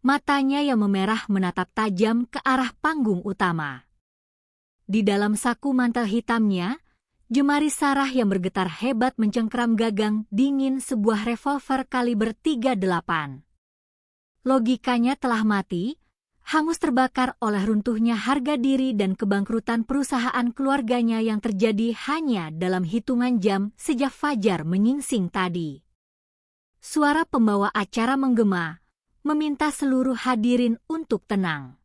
Matanya yang memerah menatap tajam ke arah panggung utama. Di dalam saku mantel hitamnya, jemari Sarah yang bergetar hebat mencengkeram gagang dingin sebuah revolver kaliber 38. Logikanya telah mati, hangus terbakar oleh runtuhnya harga diri dan kebangkrutan perusahaan keluarganya yang terjadi hanya dalam hitungan jam sejak fajar menyingsing tadi. Suara pembawa acara menggema, meminta seluruh hadirin untuk tenang.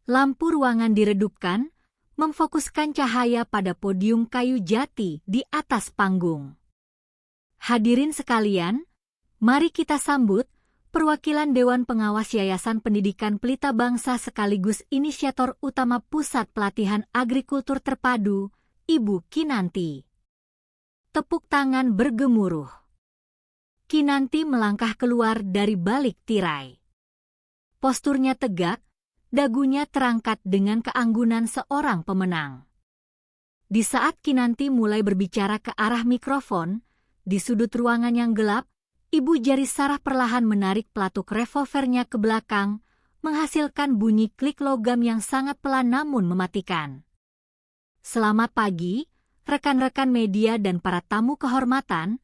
Lampu ruangan diredupkan, memfokuskan cahaya pada podium kayu jati di atas panggung. Hadirin sekalian, mari kita sambut perwakilan Dewan Pengawas Yayasan Pendidikan Pelita Bangsa sekaligus inisiator utama Pusat Pelatihan Agrikultur Terpadu, Ibu Kinanti. Tepuk tangan bergemuruh. Kinanti melangkah keluar dari balik tirai. Posturnya tegak, dagunya terangkat dengan keanggunan seorang pemenang. Di saat Kinanti mulai berbicara ke arah mikrofon, di sudut ruangan yang gelap, ibu jari Sarah perlahan menarik pelatuk revolvernya ke belakang, menghasilkan bunyi klik logam yang sangat pelan namun mematikan. Selamat pagi, rekan-rekan media dan para tamu kehormatan.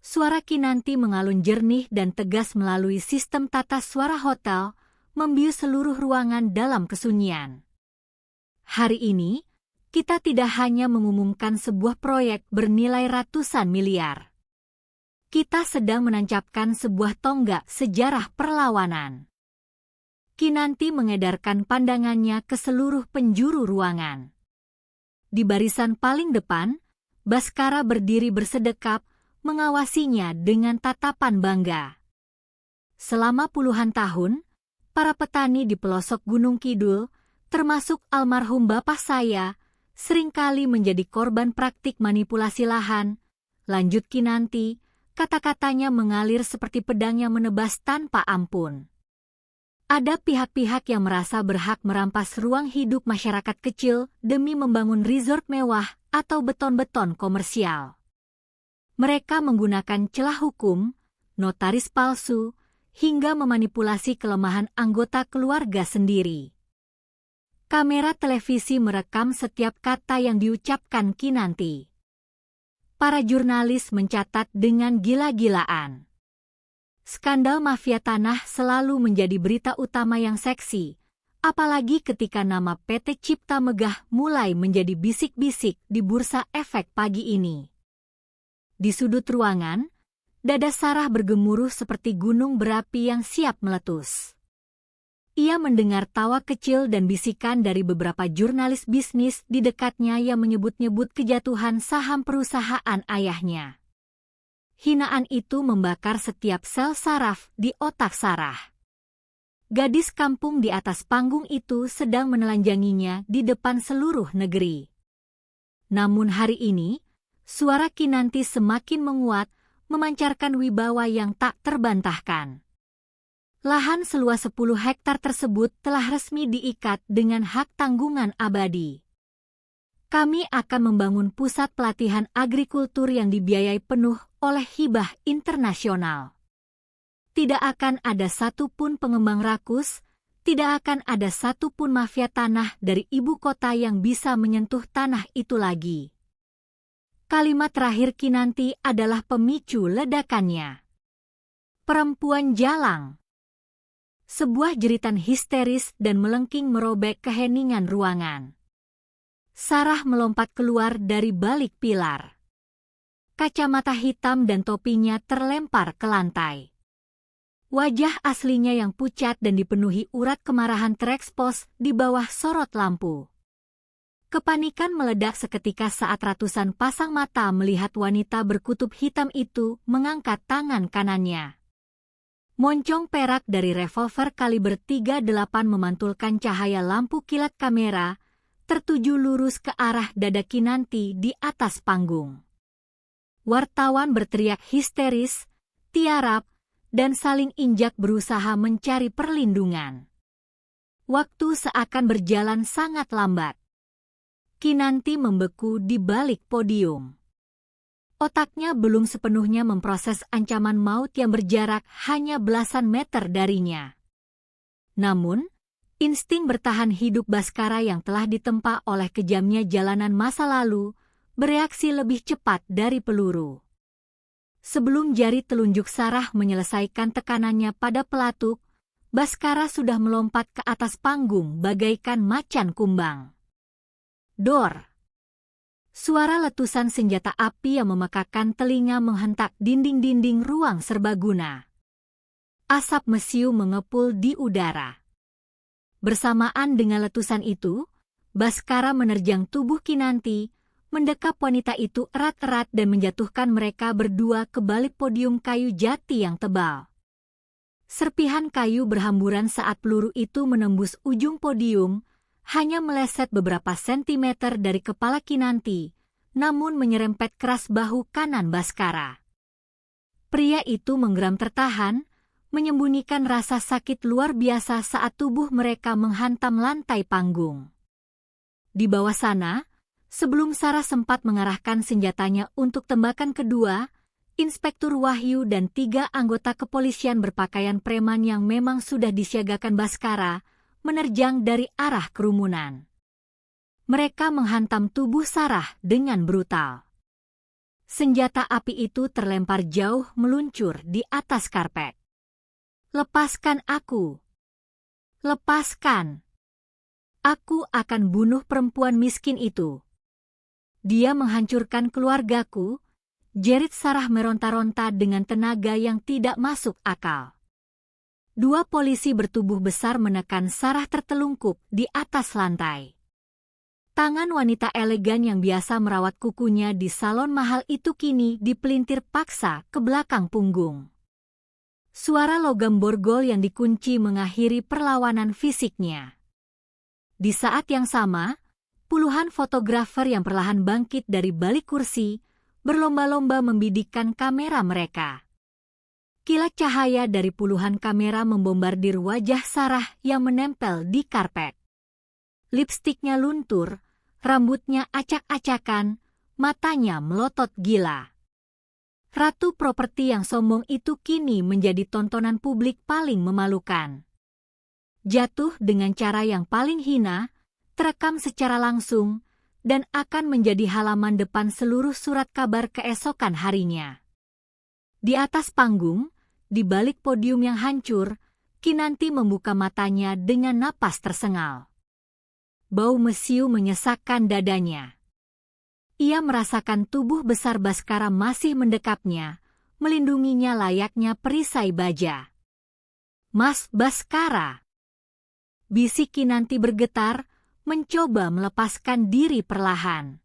Suara Kinanti mengalun jernih dan tegas melalui sistem tata suara hotel, membius seluruh ruangan dalam kesunyian. Hari ini, kita tidak hanya mengumumkan sebuah proyek bernilai ratusan miliar. Kita sedang menancapkan sebuah tonggak sejarah perlawanan. Kinanti mengedarkan pandangannya ke seluruh penjuru ruangan. Di barisan paling depan, Baskara berdiri bersedekap, mengawasinya dengan tatapan bangga. Selama puluhan tahun, para petani di pelosok Gunung Kidul, termasuk almarhum bapak saya, seringkali menjadi korban praktik manipulasi lahan. Lanjut Kinanti, kata-katanya mengalir seperti pedang yang menebas tanpa ampun. Ada pihak-pihak yang merasa berhak merampas ruang hidup masyarakat kecil demi membangun resort mewah atau beton-beton komersial. Mereka menggunakan celah hukum, notaris palsu, hingga memanipulasi kelemahan anggota keluarga sendiri. Kamera televisi merekam setiap kata yang diucapkan Kinanti. Para jurnalis mencatat dengan gila-gilaan. Skandal mafia tanah selalu menjadi berita utama yang seksi, apalagi ketika nama PT Cipta Megah mulai menjadi bisik-bisik di bursa efek pagi ini. Di sudut ruangan, dada Sarah bergemuruh seperti gunung berapi yang siap meletus. Ia mendengar tawa kecil dan bisikan dari beberapa jurnalis bisnis di dekatnya yang menyebut-nyebut kejatuhan saham perusahaan ayahnya. Hinaan itu membakar setiap sel saraf di otak Sarah. Gadis kampung di atas panggung itu sedang menelanjanginya di depan seluruh negeri. Namun hari ini, suara Kinanti semakin menguat, memancarkan wibawa yang tak terbantahkan. Lahan seluas 10 hektar tersebut telah resmi diikat dengan hak tanggungan abadi. Kami akan membangun pusat pelatihan agrikultur yang dibiayai penuh oleh hibah internasional. Tidak akan ada satupun pengembang rakus, tidak akan ada satupun mafia tanah dari ibu kota yang bisa menyentuh tanah itu lagi. Kalimat terakhir Kinanti adalah pemicu ledakannya. Perempuan jalang. Sebuah jeritan histeris dan melengking merobek keheningan ruangan. Sarah melompat keluar dari balik pilar. Kacamata hitam dan topinya terlempar ke lantai. Wajah aslinya yang pucat dan dipenuhi urat kemarahan terekspos di bawah sorot lampu. Kepanikan meledak seketika saat ratusan pasang mata melihat wanita berkutub hitam itu mengangkat tangan kanannya. Moncong perak dari revolver kaliber 38 memantulkan cahaya lampu kilat kamera, tertuju lurus ke arah dada Kinanti di atas panggung. Wartawan berteriak histeris, tiarap, dan saling injak berusaha mencari perlindungan. Waktu seakan berjalan sangat lambat. Kinanti membeku di balik podium. Otaknya belum sepenuhnya memproses ancaman maut yang berjarak hanya belasan meter darinya. Namun, insting bertahan hidup Baskara yang telah ditempa oleh kejamnya jalanan masa lalu bereaksi lebih cepat dari peluru. Sebelum jari telunjuk Sarah menyelesaikan tekanannya pada pelatuk, Baskara sudah melompat ke atas panggung bagaikan macan kumbang. Dor! Suara letusan senjata api yang memekakan telinga menghentak dinding-dinding ruang serbaguna. Asap mesiu mengepul di udara. Bersamaan dengan letusan itu, Baskara menerjang tubuh Kinanti, mendekap wanita itu erat-erat dan menjatuhkan mereka berdua ke balik podium kayu jati yang tebal. Serpihan kayu berhamburan saat peluru itu menembus ujung podium, hanya meleset beberapa sentimeter dari kepala Kinanti, namun menyerempet keras bahu kanan Baskara. Pria itu menggeram tertahan, menyembunyikan rasa sakit luar biasa saat tubuh mereka menghantam lantai panggung. Di bawah sana, sebelum Sarah sempat mengarahkan senjatanya untuk tembakan kedua, Inspektur Wahyu dan 3 anggota kepolisian berpakaian preman yang memang sudah disiagakan Baskara menerjang dari arah kerumunan. Mereka menghantam tubuh Sarah dengan brutal. Senjata api itu terlempar jauh meluncur di atas karpet. "Lepaskan aku! Lepaskan! Aku akan bunuh perempuan miskin itu. Dia menghancurkan keluargaku," jerit Sarah meronta-ronta dengan tenaga yang tidak masuk akal. 2 polisi bertubuh besar menekan Sarah tertelungkup di atas lantai. Tangan wanita elegan yang biasa merawat kukunya di salon mahal itu kini dipelintir paksa ke belakang punggung. Suara logam borgol yang dikunci mengakhiri perlawanan fisiknya. Di saat yang sama, puluhan fotografer yang perlahan bangkit dari balik kursi, berlomba-lomba membidikkan kamera mereka. Kilat cahaya dari puluhan kamera membombardir wajah Sarah yang menempel di karpet. Lipstiknya luntur, rambutnya acak-acakan, matanya melotot gila. Ratu properti yang sombong itu kini menjadi tontonan publik paling memalukan. Jatuh dengan cara yang paling hina, terekam secara langsung, dan akan menjadi halaman depan seluruh surat kabar keesokan harinya. Di atas panggung, di balik podium yang hancur, Kinanti membuka matanya dengan napas tersengal. Bau mesiu menyesakkan dadanya. Ia merasakan tubuh besar Baskara masih mendekapnya, melindunginya layaknya perisai baja. "Mas Baskara!" Bisik Kinanti bergetar, mencoba melepaskan diri perlahan.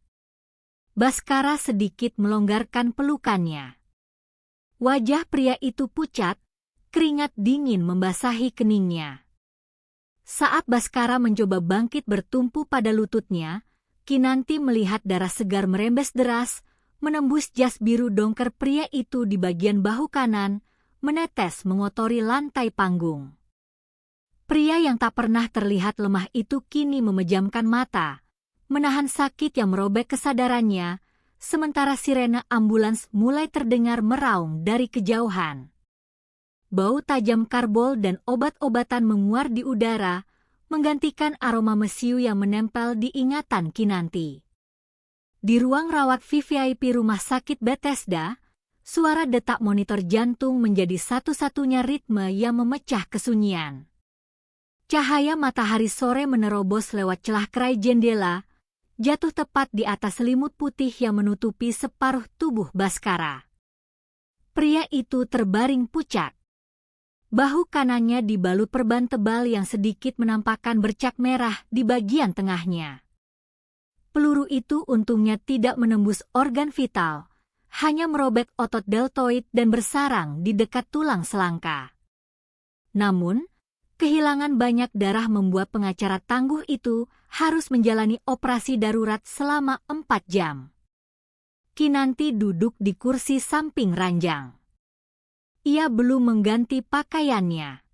Baskara sedikit melonggarkan pelukannya. Wajah pria itu pucat, keringat dingin membasahi keningnya. Saat Baskara mencoba bangkit bertumpu pada lututnya, Kinanti melihat darah segar merembes deras, menembus jas biru dongker pria itu di bagian bahu kanan, menetes mengotori lantai panggung. Pria yang tak pernah terlihat lemah itu kini memejamkan mata, menahan sakit yang merobek kesadarannya, sementara sirene ambulans mulai terdengar meraung dari kejauhan. Bau tajam karbol dan obat-obatan menguar di udara, menggantikan aroma mesiu yang menempel di ingatan Kinanti. Di ruang rawat VVIP Rumah Sakit Bethesda, suara detak monitor jantung menjadi satu-satunya ritme yang memecah kesunyian. Cahaya matahari sore menerobos lewat celah kerai jendela, jatuh tepat di atas selimut putih yang menutupi separuh tubuh Baskara. Pria itu terbaring pucat. Bahu kanannya dibalut perban tebal yang sedikit menampakkan bercak merah di bagian tengahnya. Peluru itu untungnya tidak menembus organ vital, hanya merobek otot deltoid dan bersarang di dekat tulang selangka. Namun, kehilangan banyak darah membuat pengacara tangguh itu harus menjalani operasi darurat selama 4 jam. Kinanti duduk di kursi samping ranjang. Ia belum mengganti pakaiannya.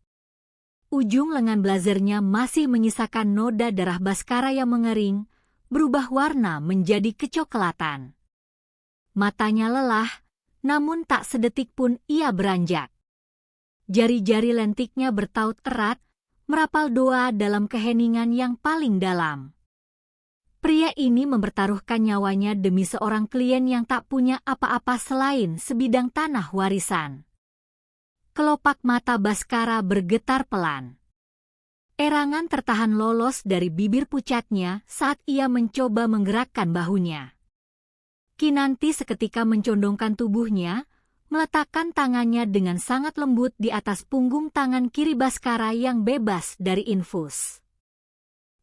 Ujung lengan blazernya masih menyisakan noda darah Baskara yang mengering, berubah warna menjadi kecoklatan. Matanya lelah, namun tak sedetik pun ia beranjak. Jari-jari lentiknya bertaut erat, merapal doa dalam keheningan yang paling dalam. Pria ini mempertaruhkan nyawanya demi seorang klien yang tak punya apa-apa selain sebidang tanah warisan. Kelopak mata Baskara bergetar pelan. Erangan tertahan lolos dari bibir pucatnya saat ia mencoba menggerakkan bahunya. Kinanti seketika mencondongkan tubuhnya, meletakkan tangannya dengan sangat lembut di atas punggung tangan kiri Baskara yang bebas dari infus.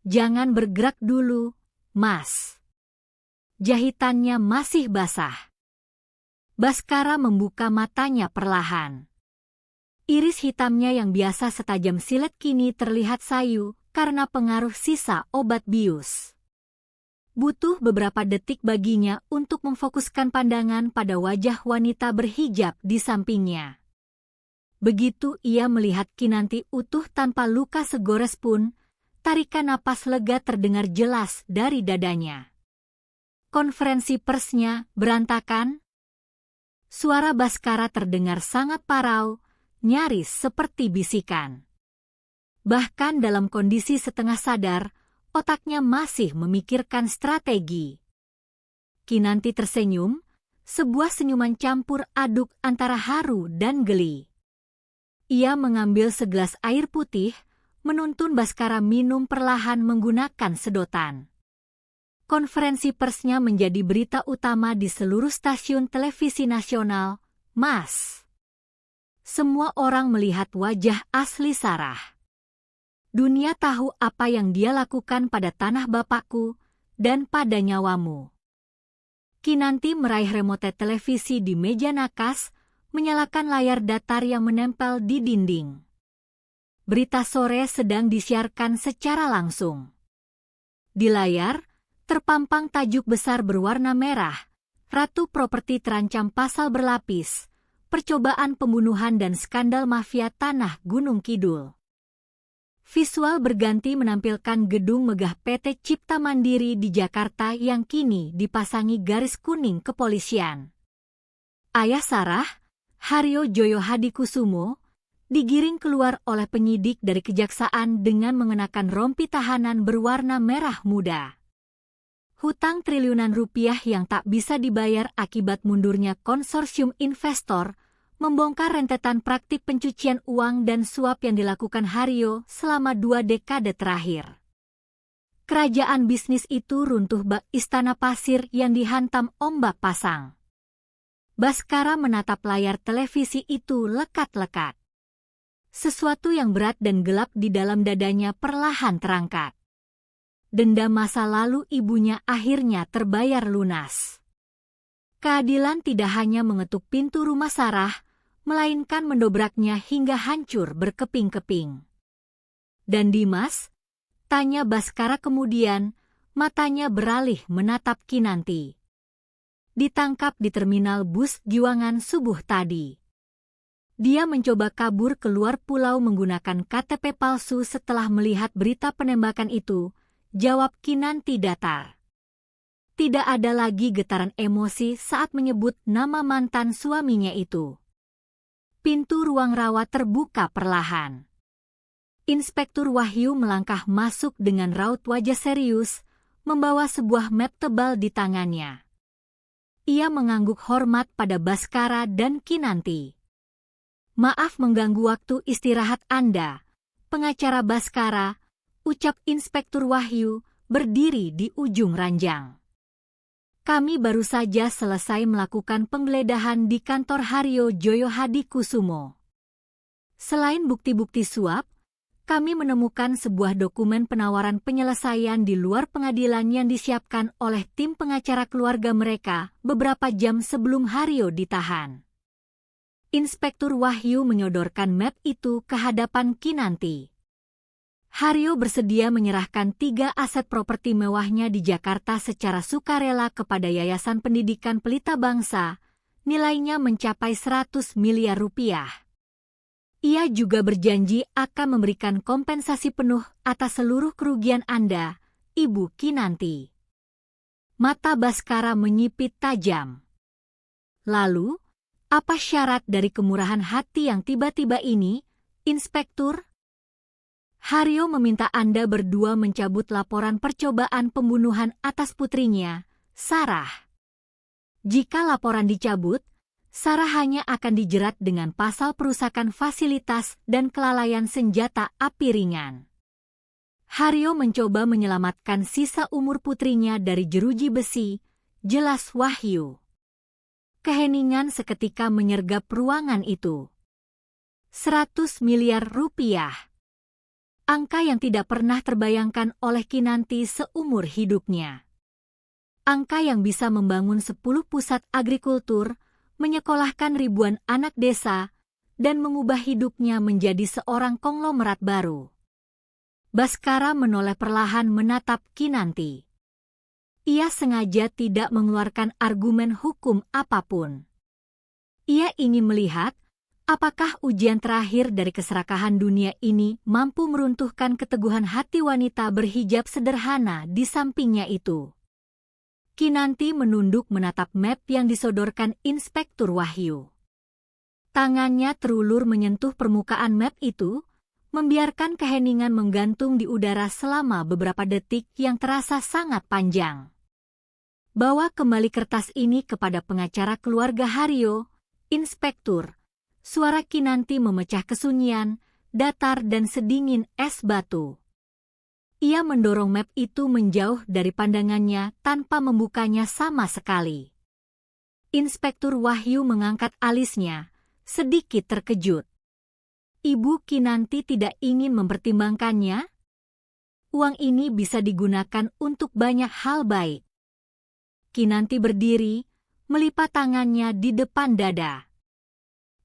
"Jangan bergerak dulu, Mas." Jahitannya masih basah. Baskara membuka matanya perlahan. Iris hitamnya yang biasa setajam silet kini terlihat sayu karena pengaruh sisa obat bius. Butuh beberapa detik baginya untuk memfokuskan pandangan pada wajah wanita berhijab di sampingnya. Begitu ia melihat Kinanti utuh tanpa luka segores pun, tarikan napas lega terdengar jelas dari dadanya. Konferensi persnya berantakan. Suara Baskara terdengar sangat parau, nyaris seperti bisikan. Bahkan dalam kondisi setengah sadar, otaknya masih memikirkan strategi. Kinanti tersenyum, sebuah senyuman campur aduk antara haru dan geli. Ia mengambil segelas air putih, menuntun Baskara minum perlahan menggunakan sedotan. Konferensi persnya menjadi berita utama di seluruh stasiun televisi nasional, Mas. Semua orang melihat wajah asli Sarah. Dunia tahu apa yang dia lakukan pada tanah bapakku dan pada nyawamu. Kinanti meraih remote televisi di meja nakas, menyalakan layar datar yang menempel di dinding. Berita sore sedang disiarkan secara langsung. Di layar, terpampang tajuk besar berwarna merah, Ratu Properti terancam pasal berlapis, percobaan pembunuhan dan skandal mafia tanah Gunung Kidul. Visual berganti menampilkan gedung megah PT Cipta Mandiri di Jakarta yang kini dipasangi garis kuning kepolisian. Ayah Sarah, Haryo Joyo Hadikusumo, digiring keluar oleh penyidik dari kejaksaan dengan mengenakan rompi tahanan berwarna merah muda. Hutang triliunan rupiah yang tak bisa dibayar akibat mundurnya konsorsium investor membongkar rentetan praktik pencucian uang dan suap yang dilakukan Haryo selama 2 dekade terakhir. Kerajaan bisnis itu runtuh bak istana pasir yang dihantam ombak pasang. Baskara menatap layar televisi itu lekat-lekat. Sesuatu yang berat dan gelap di dalam dadanya perlahan terangkat. Dendam masa lalu ibunya akhirnya terbayar lunas. Keadilan tidak hanya mengetuk pintu rumah Sarah, melainkan mendobraknya hingga hancur berkeping-keping. "Dan Dimas?" tanya Baskara kemudian, matanya beralih menatap Kinanti. Ditangkap di terminal bus Giwangan subuh tadi. Dia mencoba kabur keluar pulau menggunakan KTP palsu setelah melihat berita penembakan itu, jawab Kinanti datar. Tidak ada lagi getaran emosi saat menyebut nama mantan suaminya itu. Pintu ruang rawat terbuka perlahan. Inspektur Wahyu melangkah masuk dengan raut wajah serius, membawa sebuah map tebal di tangannya. Ia mengangguk hormat pada Baskara dan Kinanti. "Maaf mengganggu waktu istirahat Anda, pengacara Baskara," ucap Inspektur Wahyu, berdiri di ujung ranjang. "Kami baru saja selesai melakukan penggeledahan di kantor Haryo Joyo Hadikusumo. Selain bukti-bukti suap, kami menemukan sebuah dokumen penawaran penyelesaian di luar pengadilan yang disiapkan oleh tim pengacara keluarga mereka beberapa jam sebelum Hario ditahan. Inspektur Wahyu menyodorkan map itu ke hadapan Kinanti. Hario bersedia menyerahkan 3 aset properti mewahnya di Jakarta secara sukarela kepada Yayasan Pendidikan Pelita Bangsa, nilainya mencapai 100 miliar rupiah. Ia juga berjanji akan memberikan kompensasi penuh atas seluruh kerugian Anda, Ibu Kinanti. Mata Baskara menyipit tajam. Lalu, apa syarat dari kemurahan hati yang tiba-tiba ini, Inspektur? Hario meminta Anda berdua mencabut laporan percobaan pembunuhan atas putrinya, Sarah. Jika laporan dicabut, Sarah hanya akan dijerat dengan pasal perusakan fasilitas dan kelalaian senjata api ringan. Hario mencoba menyelamatkan sisa umur putrinya dari jeruji besi, jelas Wahyu. Keheningan seketika menyergap ruangan itu. 100 miliar rupiah. Angka yang tidak pernah terbayangkan oleh Kinanti seumur hidupnya. Angka yang bisa membangun 10 pusat agrikultur, menyekolahkan ribuan anak desa, dan mengubah hidupnya menjadi seorang konglomerat baru. Baskara menoleh perlahan menatap Kinanti. Ia sengaja tidak mengeluarkan argumen hukum apapun. Ia ingin melihat apakah ujian terakhir dari keserakahan dunia ini mampu meruntuhkan keteguhan hati wanita berhijab sederhana di sampingnya itu. Kinanti menunduk menatap map yang disodorkan Inspektur Wahyu. Tangannya terulur menyentuh permukaan map itu, membiarkan keheningan menggantung di udara selama beberapa detik yang terasa sangat panjang. Bawa kembali kertas ini kepada pengacara keluarga Hario, Inspektur. Suara Kinanti memecah kesunyian, datar dan sedingin es batu. Ia mendorong map itu menjauh dari pandangannya tanpa membukanya sama sekali. Inspektur Wahyu mengangkat alisnya, sedikit terkejut. Ibu Kinanti tidak ingin mempertimbangkannya? Uang ini bisa digunakan untuk banyak hal baik. Kinanti berdiri, melipat tangannya di depan dada.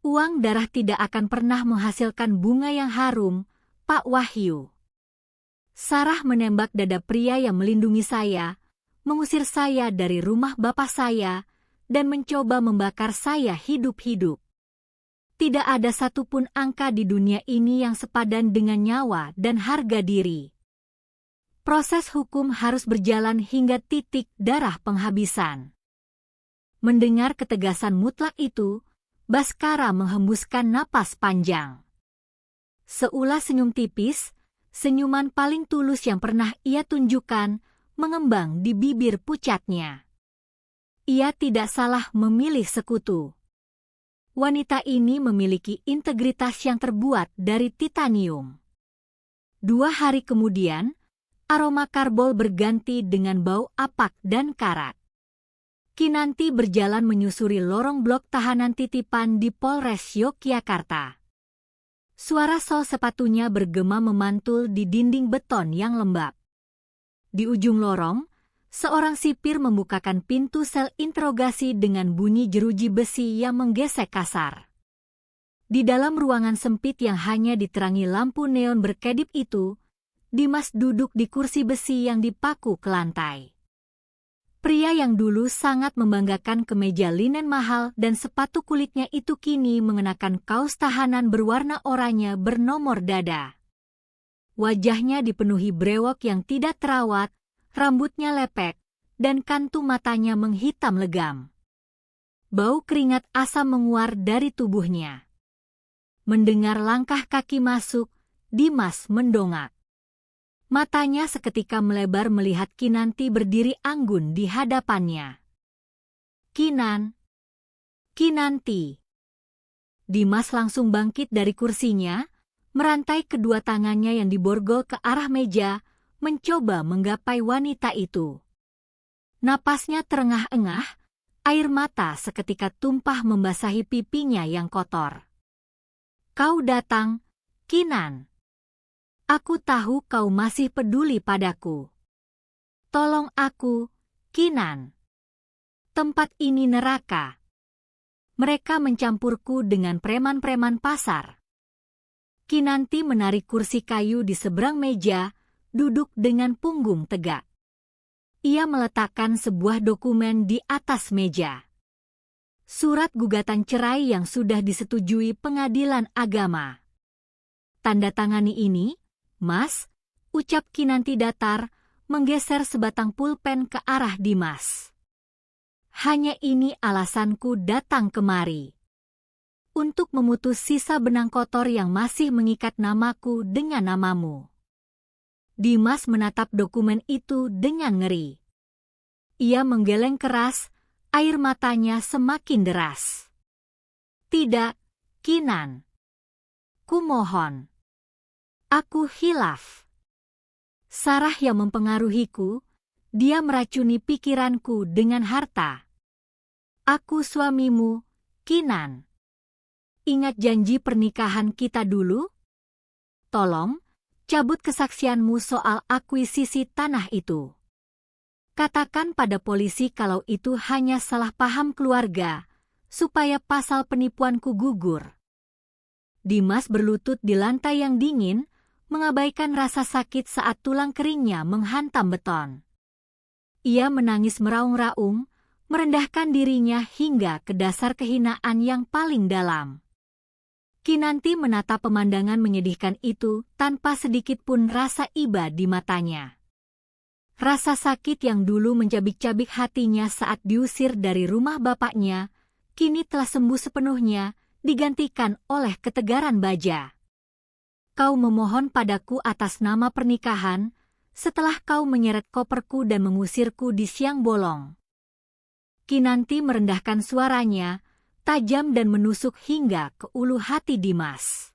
Uang darah tidak akan pernah menghasilkan bunga yang harum, Pak Wahyu. Sarah menembak dada pria yang melindungi saya, mengusir saya dari rumah bapak saya, dan mencoba membakar saya hidup-hidup. Tidak ada satupun angka di dunia ini yang sepadan dengan nyawa dan harga diri. Proses hukum harus berjalan hingga titik darah penghabisan. Mendengar ketegasan mutlak itu, Baskara menghembuskan napas panjang. Seulas senyum tipis, senyuman paling tulus yang pernah ia tunjukkan, mengembang di bibir pucatnya. Ia tidak salah memilih sekutu. Wanita ini memiliki integritas yang terbuat dari titanium. 2 hari kemudian, aroma karbol berganti dengan bau apak dan karat. Kinanti berjalan menyusuri lorong blok tahanan titipan di Polres Yogyakarta. Suara sol sepatunya bergema memantul di dinding beton yang lembab. Di ujung lorong, seorang sipir membukakan pintu sel interogasi dengan bunyi jeruji besi yang menggesek kasar. Di dalam ruangan sempit yang hanya diterangi lampu neon berkedip itu, Dimas duduk di kursi besi yang dipaku ke lantai. Pria yang dulu sangat membanggakan kemeja linen mahal dan sepatu kulitnya itu kini mengenakan kaos tahanan berwarna oranye bernomor dada. Wajahnya dipenuhi brewok yang tidak terawat, rambutnya lepek, dan kantung matanya menghitam legam. Bau keringat asam menguar dari tubuhnya. Mendengar langkah kaki masuk, Dimas mendongak. Matanya seketika melebar melihat Kinanti berdiri anggun di hadapannya. Kinanti. Dimas langsung bangkit dari kursinya, merantai kedua tangannya yang diborgol ke arah meja, mencoba menggapai wanita itu. Napasnya terengah-engah, air mata seketika tumpah membasahi pipinya yang kotor. Kau datang, Kinan. Aku tahu kau masih peduli padaku. Tolong aku, Kinan. Tempat ini neraka. Mereka mencampurku dengan preman-preman pasar. Kinanti menarik kursi kayu di seberang meja, duduk dengan punggung tegak. Ia meletakkan sebuah dokumen di atas meja. Surat gugatan cerai yang sudah disetujui pengadilan agama. Tanda tangani ini, Mas, ucap Kinanti datar, menggeser sebatang pulpen ke arah Dimas. Hanya ini alasanku datang kemari. Untuk memutus sisa benang kotor yang masih mengikat namaku dengan namamu. Dimas menatap dokumen itu dengan ngeri. Ia menggeleng keras, air matanya semakin deras. Tidak, Kinan. Kumohon. Aku hilaf. Sarah yang mempengaruhiku, dia meracuni pikiranku dengan harta. Aku suamimu, Kinan. Ingat janji pernikahan kita dulu? Tolong, cabut kesaksianmu soal akuisisi tanah itu. Katakan pada polisi kalau itu hanya salah paham keluarga, supaya pasal penipuanku gugur. Dimas berlutut di lantai yang dingin, mengabaikan rasa sakit saat tulang keringnya menghantam beton. Ia menangis meraung-raung, merendahkan dirinya hingga ke dasar kehinaan yang paling dalam. Kinanti menatap pemandangan menyedihkan itu tanpa sedikit pun rasa iba di matanya. Rasa sakit yang dulu mencabik-cabik hatinya saat diusir dari rumah bapaknya, kini telah sembuh sepenuhnya, digantikan oleh ketegaran baja. Kau memohon padaku atas nama pernikahan, setelah kau menyeret koperku dan mengusirku di siang bolong. Kinanti merendahkan suaranya, tajam dan menusuk hingga ke ulu hati Dimas.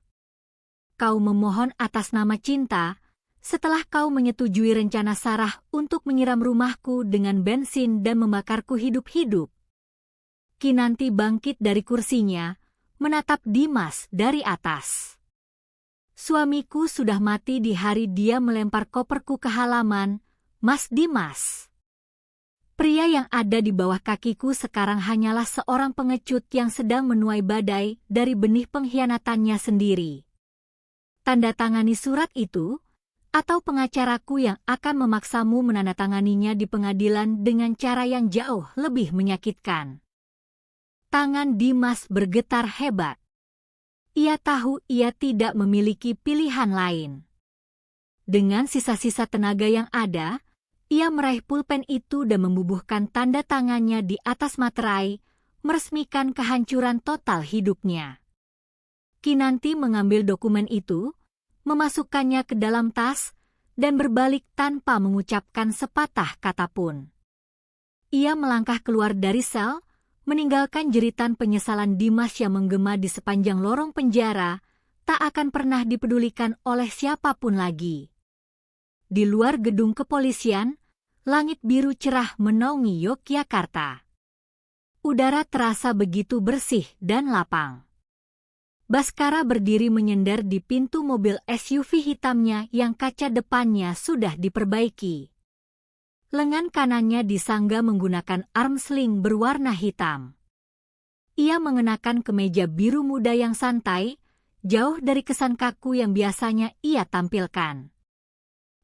Kau memohon atas nama cinta, setelah kau menyetujui rencana Sarah untuk menyiram rumahku dengan bensin dan membakarku hidup-hidup. Kinanti bangkit dari kursinya, menatap Dimas dari atas. Suamiku sudah mati di hari dia melempar koperku ke halaman, Mas Dimas. Pria yang ada di bawah kakiku sekarang hanyalah seorang pengecut yang sedang menuai badai dari benih pengkhianatannya sendiri. Tanda tangani surat itu, atau pengacaraku yang akan memaksamu menandatanganinya di pengadilan dengan cara yang jauh lebih menyakitkan. Tangan Dimas bergetar hebat. Ia tahu ia tidak memiliki pilihan lain. Dengan sisa-sisa tenaga yang ada, ia meraih pulpen itu dan membubuhkan tanda tangannya di atas materai, meresmikan kehancuran total hidupnya. Kinanti mengambil dokumen itu, memasukkannya ke dalam tas, dan berbalik tanpa mengucapkan sepatah kata pun. Ia melangkah keluar dari sel, meninggalkan jeritan penyesalan Dimas yang menggema di sepanjang lorong penjara, tak akan pernah dipedulikan oleh siapapun lagi. Di luar gedung kepolisian, langit biru cerah menaungi Yogyakarta. Udara terasa begitu bersih dan lapang. Baskara berdiri menyender di pintu mobil SUV hitamnya yang kaca depannya sudah diperbaiki. Lengan kanannya disangga menggunakan arm sling berwarna hitam. Ia mengenakan kemeja biru muda yang santai, jauh dari kesan kaku yang biasanya ia tampilkan.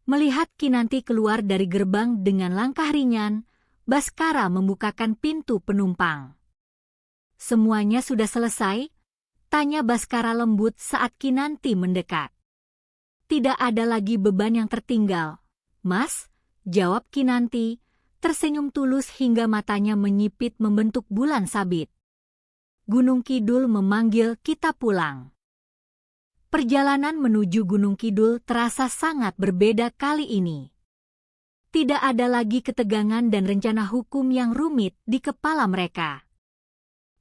Melihat Kinanti keluar dari gerbang dengan langkah ringan, Baskara membukakan pintu penumpang. Semuanya sudah selesai? Tanya Baskara lembut saat Kinanti mendekat. Tidak ada lagi beban yang tertinggal, Mas, jawab Kinanti, tersenyum tulus hingga matanya menyipit membentuk bulan sabit. Gunung Kidul memanggil kita pulang. Perjalanan menuju Gunung Kidul terasa sangat berbeda kali ini. Tidak ada lagi ketegangan dan rencana hukum yang rumit di kepala mereka.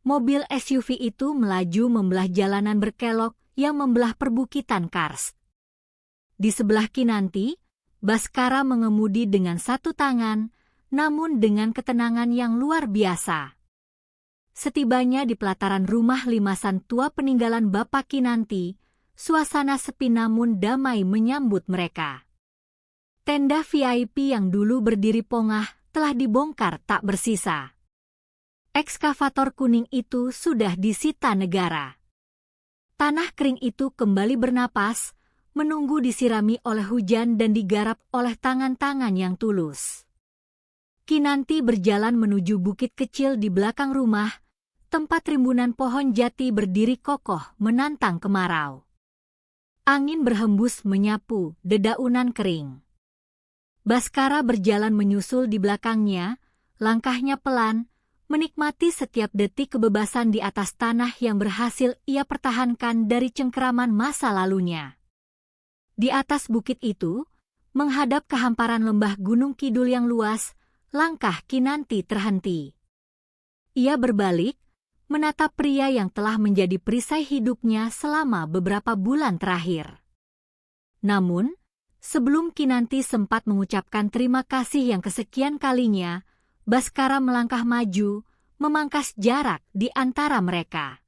Mobil SUV itu melaju membelah jalanan berkelok yang membelah perbukitan Kars. Di sebelah Kinanti, Baskara mengemudi dengan satu tangan, namun dengan ketenangan yang luar biasa. Setibanya di pelataran rumah limasan tua peninggalan Bapak Kinanti, suasana sepi namun damai menyambut mereka. Tenda VIP yang dulu berdiri pongah telah dibongkar tak bersisa. Ekskavator kuning itu sudah disita negara. Tanah kering itu kembali bernapas, menunggu disirami oleh hujan dan digarap oleh tangan-tangan yang tulus. Kinanti berjalan menuju bukit kecil di belakang rumah, tempat rimbunan pohon jati berdiri kokoh menantang kemarau. Angin berhembus menyapu dedaunan kering. Baskara berjalan menyusul di belakangnya, langkahnya pelan, menikmati setiap detik kebebasan di atas tanah yang berhasil ia pertahankan dari cengkeraman masa lalunya. Di atas bukit itu, menghadap kehamparan lembah Gunung Kidul yang luas, langkah Kinanti terhenti. Ia berbalik, menatap pria yang telah menjadi perisai hidupnya selama beberapa bulan terakhir. Namun, sebelum Kinanti sempat mengucapkan terima kasih yang kesekian kalinya, Baskara melangkah maju, memangkas jarak di antara mereka.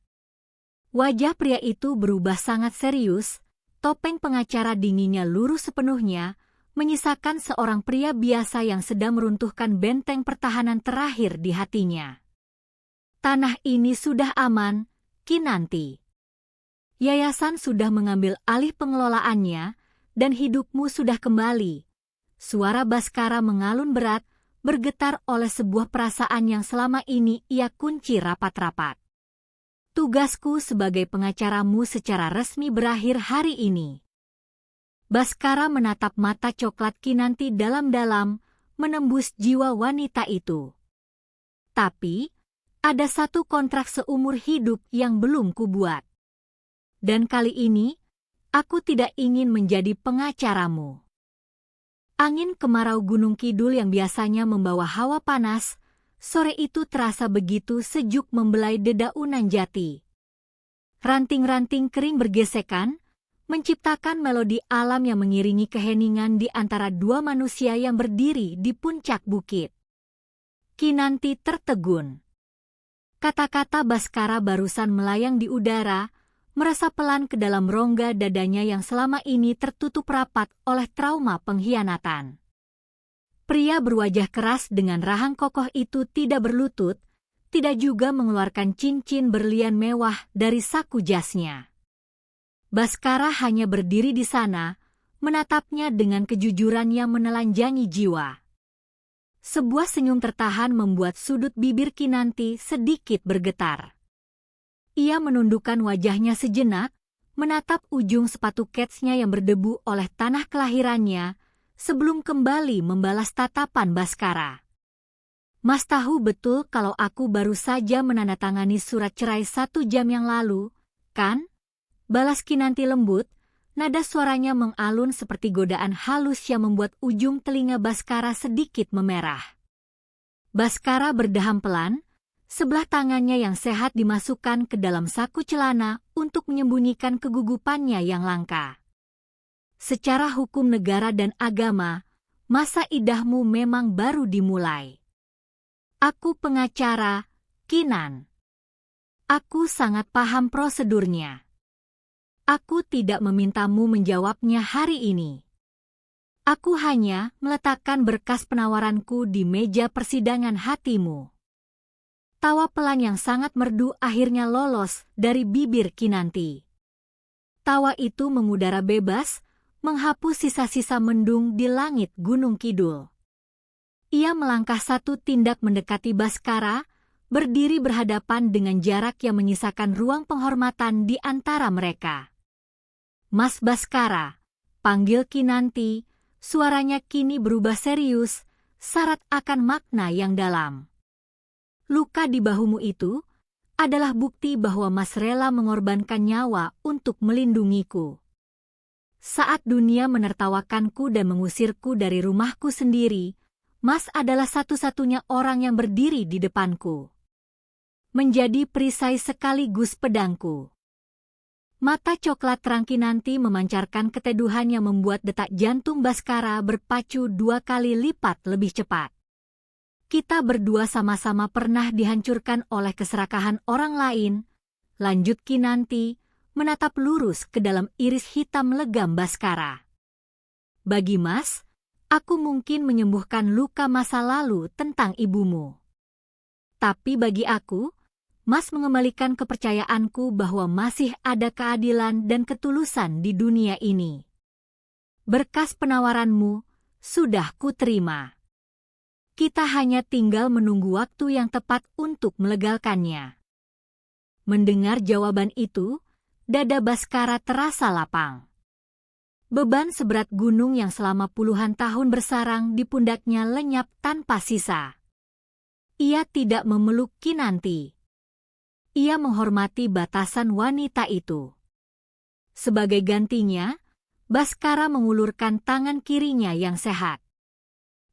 Wajah pria itu berubah sangat serius, topeng pengacara dinginnya lurus sepenuhnya, menyisakan seorang pria biasa yang sedang meruntuhkan benteng pertahanan terakhir di hatinya. Tanah ini sudah aman, Kinanti. Yayasan sudah mengambil alih pengelolaannya, dan hidupmu sudah kembali. Suara Baskara mengalun berat, bergetar oleh sebuah perasaan yang selama ini ia kunci rapat-rapat. Tugasku sebagai pengacaramu secara resmi berakhir hari ini. Baskara menatap mata coklat Kinanti dalam-dalam, menembus jiwa wanita itu. Tapi, ada satu kontrak seumur hidup yang belum kubuat. Dan kali ini, aku tidak ingin menjadi pengacaramu. Angin kemarau Gunung Kidul yang biasanya membawa hawa panas, sore itu terasa begitu sejuk membelai dedaunan jati. Ranting-ranting kering bergesekan, menciptakan melodi alam yang mengiringi keheningan di antara dua manusia yang berdiri di puncak bukit. Kinanti tertegun. Kata-kata Baskara barusan melayang di udara, merasa pelan ke dalam rongga dadanya yang selama ini tertutup rapat oleh trauma pengkhianatan. Pria berwajah keras dengan rahang kokoh itu tidak berlutut, tidak juga mengeluarkan cincin berlian mewah dari saku jasnya. Baskara hanya berdiri di sana, menatapnya dengan kejujuran yang menelanjangi jiwa. Sebuah senyum tertahan membuat sudut bibir Kinanti sedikit bergetar. Ia menundukkan wajahnya sejenak, menatap ujung sepatu ketsnya yang berdebu oleh tanah kelahirannya, sebelum kembali membalas tatapan Baskara. Mas tahu betul kalau aku baru saja menandatangani surat cerai 1 jam yang lalu, kan? Balas Kinanti lembut, nada suaranya mengalun seperti godaan halus yang membuat ujung telinga Baskara sedikit memerah. Baskara berdaham pelan, sebelah tangannya yang sehat dimasukkan ke dalam saku celana untuk menyembunyikan kegugupannya yang langka. Secara hukum negara dan agama, masa idahmu memang baru dimulai. Aku pengacara, Kinan. Aku sangat paham prosedurnya. Aku tidak memintamu menjawabnya hari ini. Aku hanya meletakkan berkas penawaranku di meja persidangan hatimu. Tawa pelan yang sangat merdu akhirnya lolos dari bibir Kinanti. Tawa itu mengudara bebas, menghapus sisa-sisa mendung di langit Gunung Kidul. Ia melangkah satu tindak mendekati Baskara, berdiri berhadapan dengan jarak yang menyisakan ruang penghormatan di antara mereka. Mas Baskara, panggil Kinanti, suaranya kini berubah serius, syarat akan makna yang dalam. Luka di bahumu itu adalah bukti bahwa Mas rela mengorbankan nyawa untuk melindungiku. Saat dunia menertawakanku dan mengusirku dari rumahku sendiri, Mas adalah satu-satunya orang yang berdiri di depanku. Menjadi perisai sekaligus pedangku. Mata coklat terang Kinanti memancarkan keteduhan yang membuat detak jantung Baskara berpacu 2 kali lipat lebih cepat. Kita berdua sama-sama pernah dihancurkan oleh keserakahan orang lain, lanjut Kinanti, menatap lurus ke dalam iris hitam legam Baskara. Bagi Mas, aku mungkin menyembuhkan luka masa lalu tentang ibumu. Tapi bagi aku, Mas mengembalikan kepercayaanku bahwa masih ada keadilan dan ketulusan di dunia ini. Berkas penawaranmu sudah kuterima. Kita hanya tinggal menunggu waktu yang tepat untuk melegalkannya. Mendengar jawaban itu, dada Baskara terasa lapang. Beban seberat gunung yang selama puluhan tahun bersarang di pundaknya lenyap tanpa sisa. Ia tidak memeluk Kinanti. Ia menghormati batasan wanita itu. Sebagai gantinya, Baskara mengulurkan tangan kirinya yang sehat.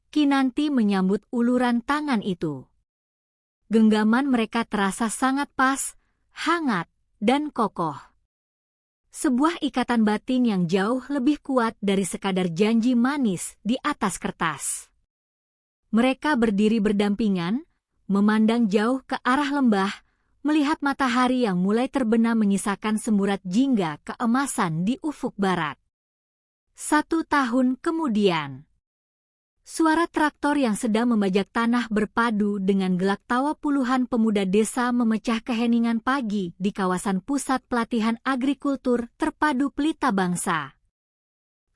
Kinanti menyambut uluran tangan itu. Genggaman mereka terasa sangat pas, hangat, dan kokoh. Sebuah ikatan batin yang jauh lebih kuat dari sekadar janji manis di atas kertas. Mereka berdiri berdampingan, memandang jauh ke arah lembah, melihat matahari yang mulai terbenam menyisakan semburat jingga keemasan di ufuk barat. 1 tahun kemudian, suara traktor yang sedang membajak tanah berpadu dengan gelak tawa puluhan pemuda desa memecah keheningan pagi di kawasan pusat pelatihan agrikultur terpadu Pelita Bangsa.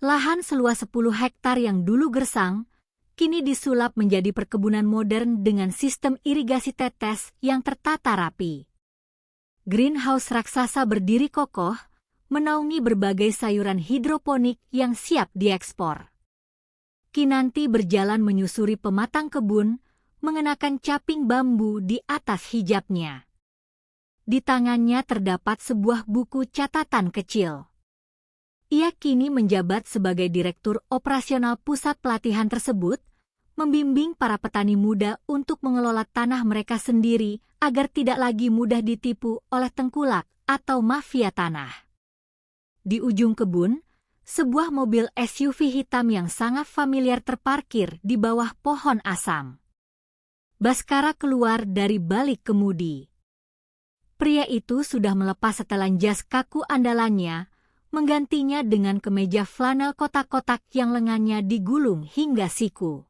Lahan seluas 10 hektar yang dulu gersang, kini disulap menjadi perkebunan modern dengan sistem irigasi tetes yang tertata rapi. Greenhouse raksasa berdiri kokoh, menaungi berbagai sayuran hidroponik yang siap diekspor. Kinanti berjalan menyusuri pematang kebun, mengenakan caping bambu di atas hijabnya. Di tangannya terdapat sebuah buku catatan kecil. Ia kini menjabat sebagai direktur operasional pusat pelatihan tersebut, membimbing para petani muda untuk mengelola tanah mereka sendiri agar tidak lagi mudah ditipu oleh tengkulak atau mafia tanah. Di ujung kebun, sebuah mobil SUV hitam yang sangat familiar terparkir di bawah pohon asam. Baskara keluar dari balik kemudi. Pria itu sudah melepas setelan jas kaku andalannya, menggantinya dengan kemeja flanel kotak-kotak yang lengannya digulung hingga siku.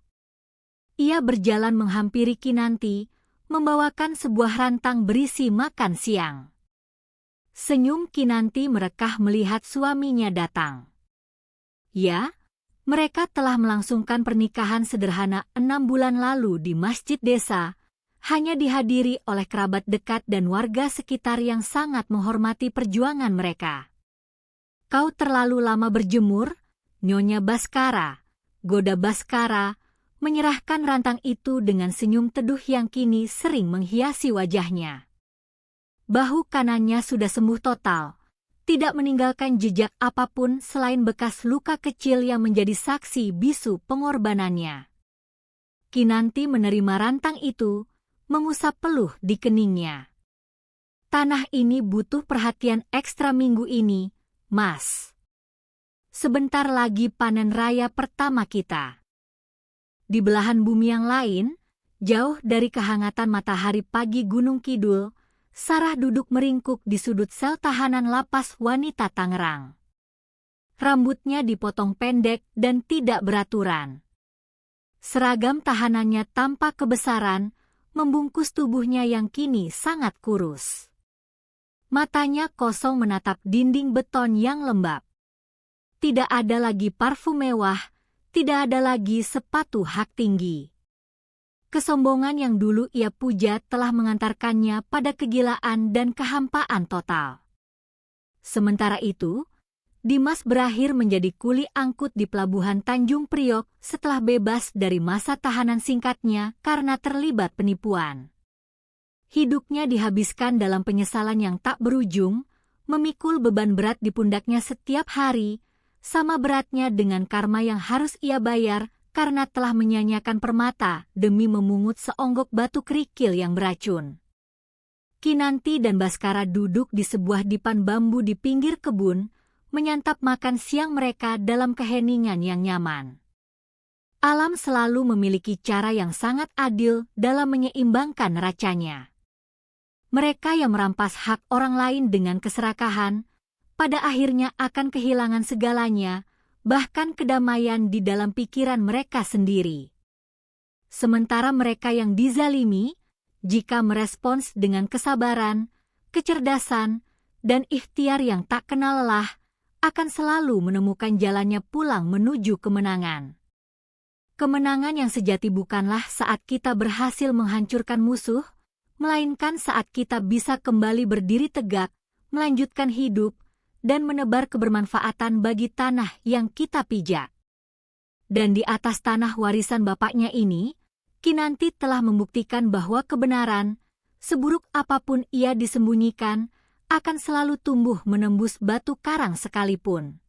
Ia berjalan menghampiri Kinanti, membawakan sebuah rantang berisi makan siang. Senyum Kinanti merekah melihat suaminya datang. Ya, mereka telah melangsungkan pernikahan sederhana 6 bulan lalu di masjid desa, hanya dihadiri oleh kerabat dekat dan warga sekitar yang sangat menghormati perjuangan mereka. Kau terlalu lama berjemur, Nyonya Baskara, goda Baskara, menyerahkan rantang itu dengan senyum teduh yang kini sering menghiasi wajahnya. Bahu kanannya sudah sembuh total, tidak meninggalkan jejak apapun selain bekas luka kecil yang menjadi saksi bisu pengorbanannya. Kinanti menerima rantang itu, mengusap peluh di keningnya. Tanah ini butuh perhatian ekstra minggu ini, Mas. Sebentar lagi panen raya pertama kita. Di belahan bumi yang lain, jauh dari kehangatan matahari pagi Gunung Kidul, Sarah duduk meringkuk di sudut sel tahanan lapas wanita Tangerang. Rambutnya dipotong pendek dan tidak beraturan. Seragam tahanannya tampak kebesaran, membungkus tubuhnya yang kini sangat kurus. Matanya kosong menatap dinding beton yang lembab. Tidak ada lagi parfum mewah, tidak ada lagi sepatu hak tinggi. Kesombongan yang dulu ia puja telah mengantarkannya pada kegilaan dan kehampaan total. Sementara itu, Dimas berakhir menjadi kuli angkut di pelabuhan Tanjung Priok setelah bebas dari masa tahanan singkatnya karena terlibat penipuan. Hidupnya dihabiskan dalam penyesalan yang tak berujung, memikul beban berat di pundaknya setiap hari, sama beratnya dengan karma yang harus ia bayar karena telah menyanyiakan permata demi memungut seonggok batu kerikil yang beracun. Kinanti dan Baskara duduk di sebuah dipan bambu di pinggir kebun, menyantap makan siang mereka dalam keheningan yang nyaman. Alam selalu memiliki cara yang sangat adil dalam menyeimbangkan neracanya. Mereka yang merampas hak orang lain dengan keserakahan, pada akhirnya akan kehilangan segalanya, bahkan kedamaian di dalam pikiran mereka sendiri. Sementara mereka yang dizalimi, jika merespons dengan kesabaran, kecerdasan, dan ikhtiar yang tak kenal lelah, akan selalu menemukan jalannya pulang menuju kemenangan. Kemenangan yang sejati bukanlah saat kita berhasil menghancurkan musuh, melainkan saat kita bisa kembali berdiri tegak, melanjutkan hidup, dan menebar kebermanfaatan bagi tanah yang kita pijak. Dan di atas tanah warisan bapaknya ini, Kinanti telah membuktikan bahwa kebenaran, seburuk apapun ia disembunyikan, akan selalu tumbuh menembus batu karang sekalipun.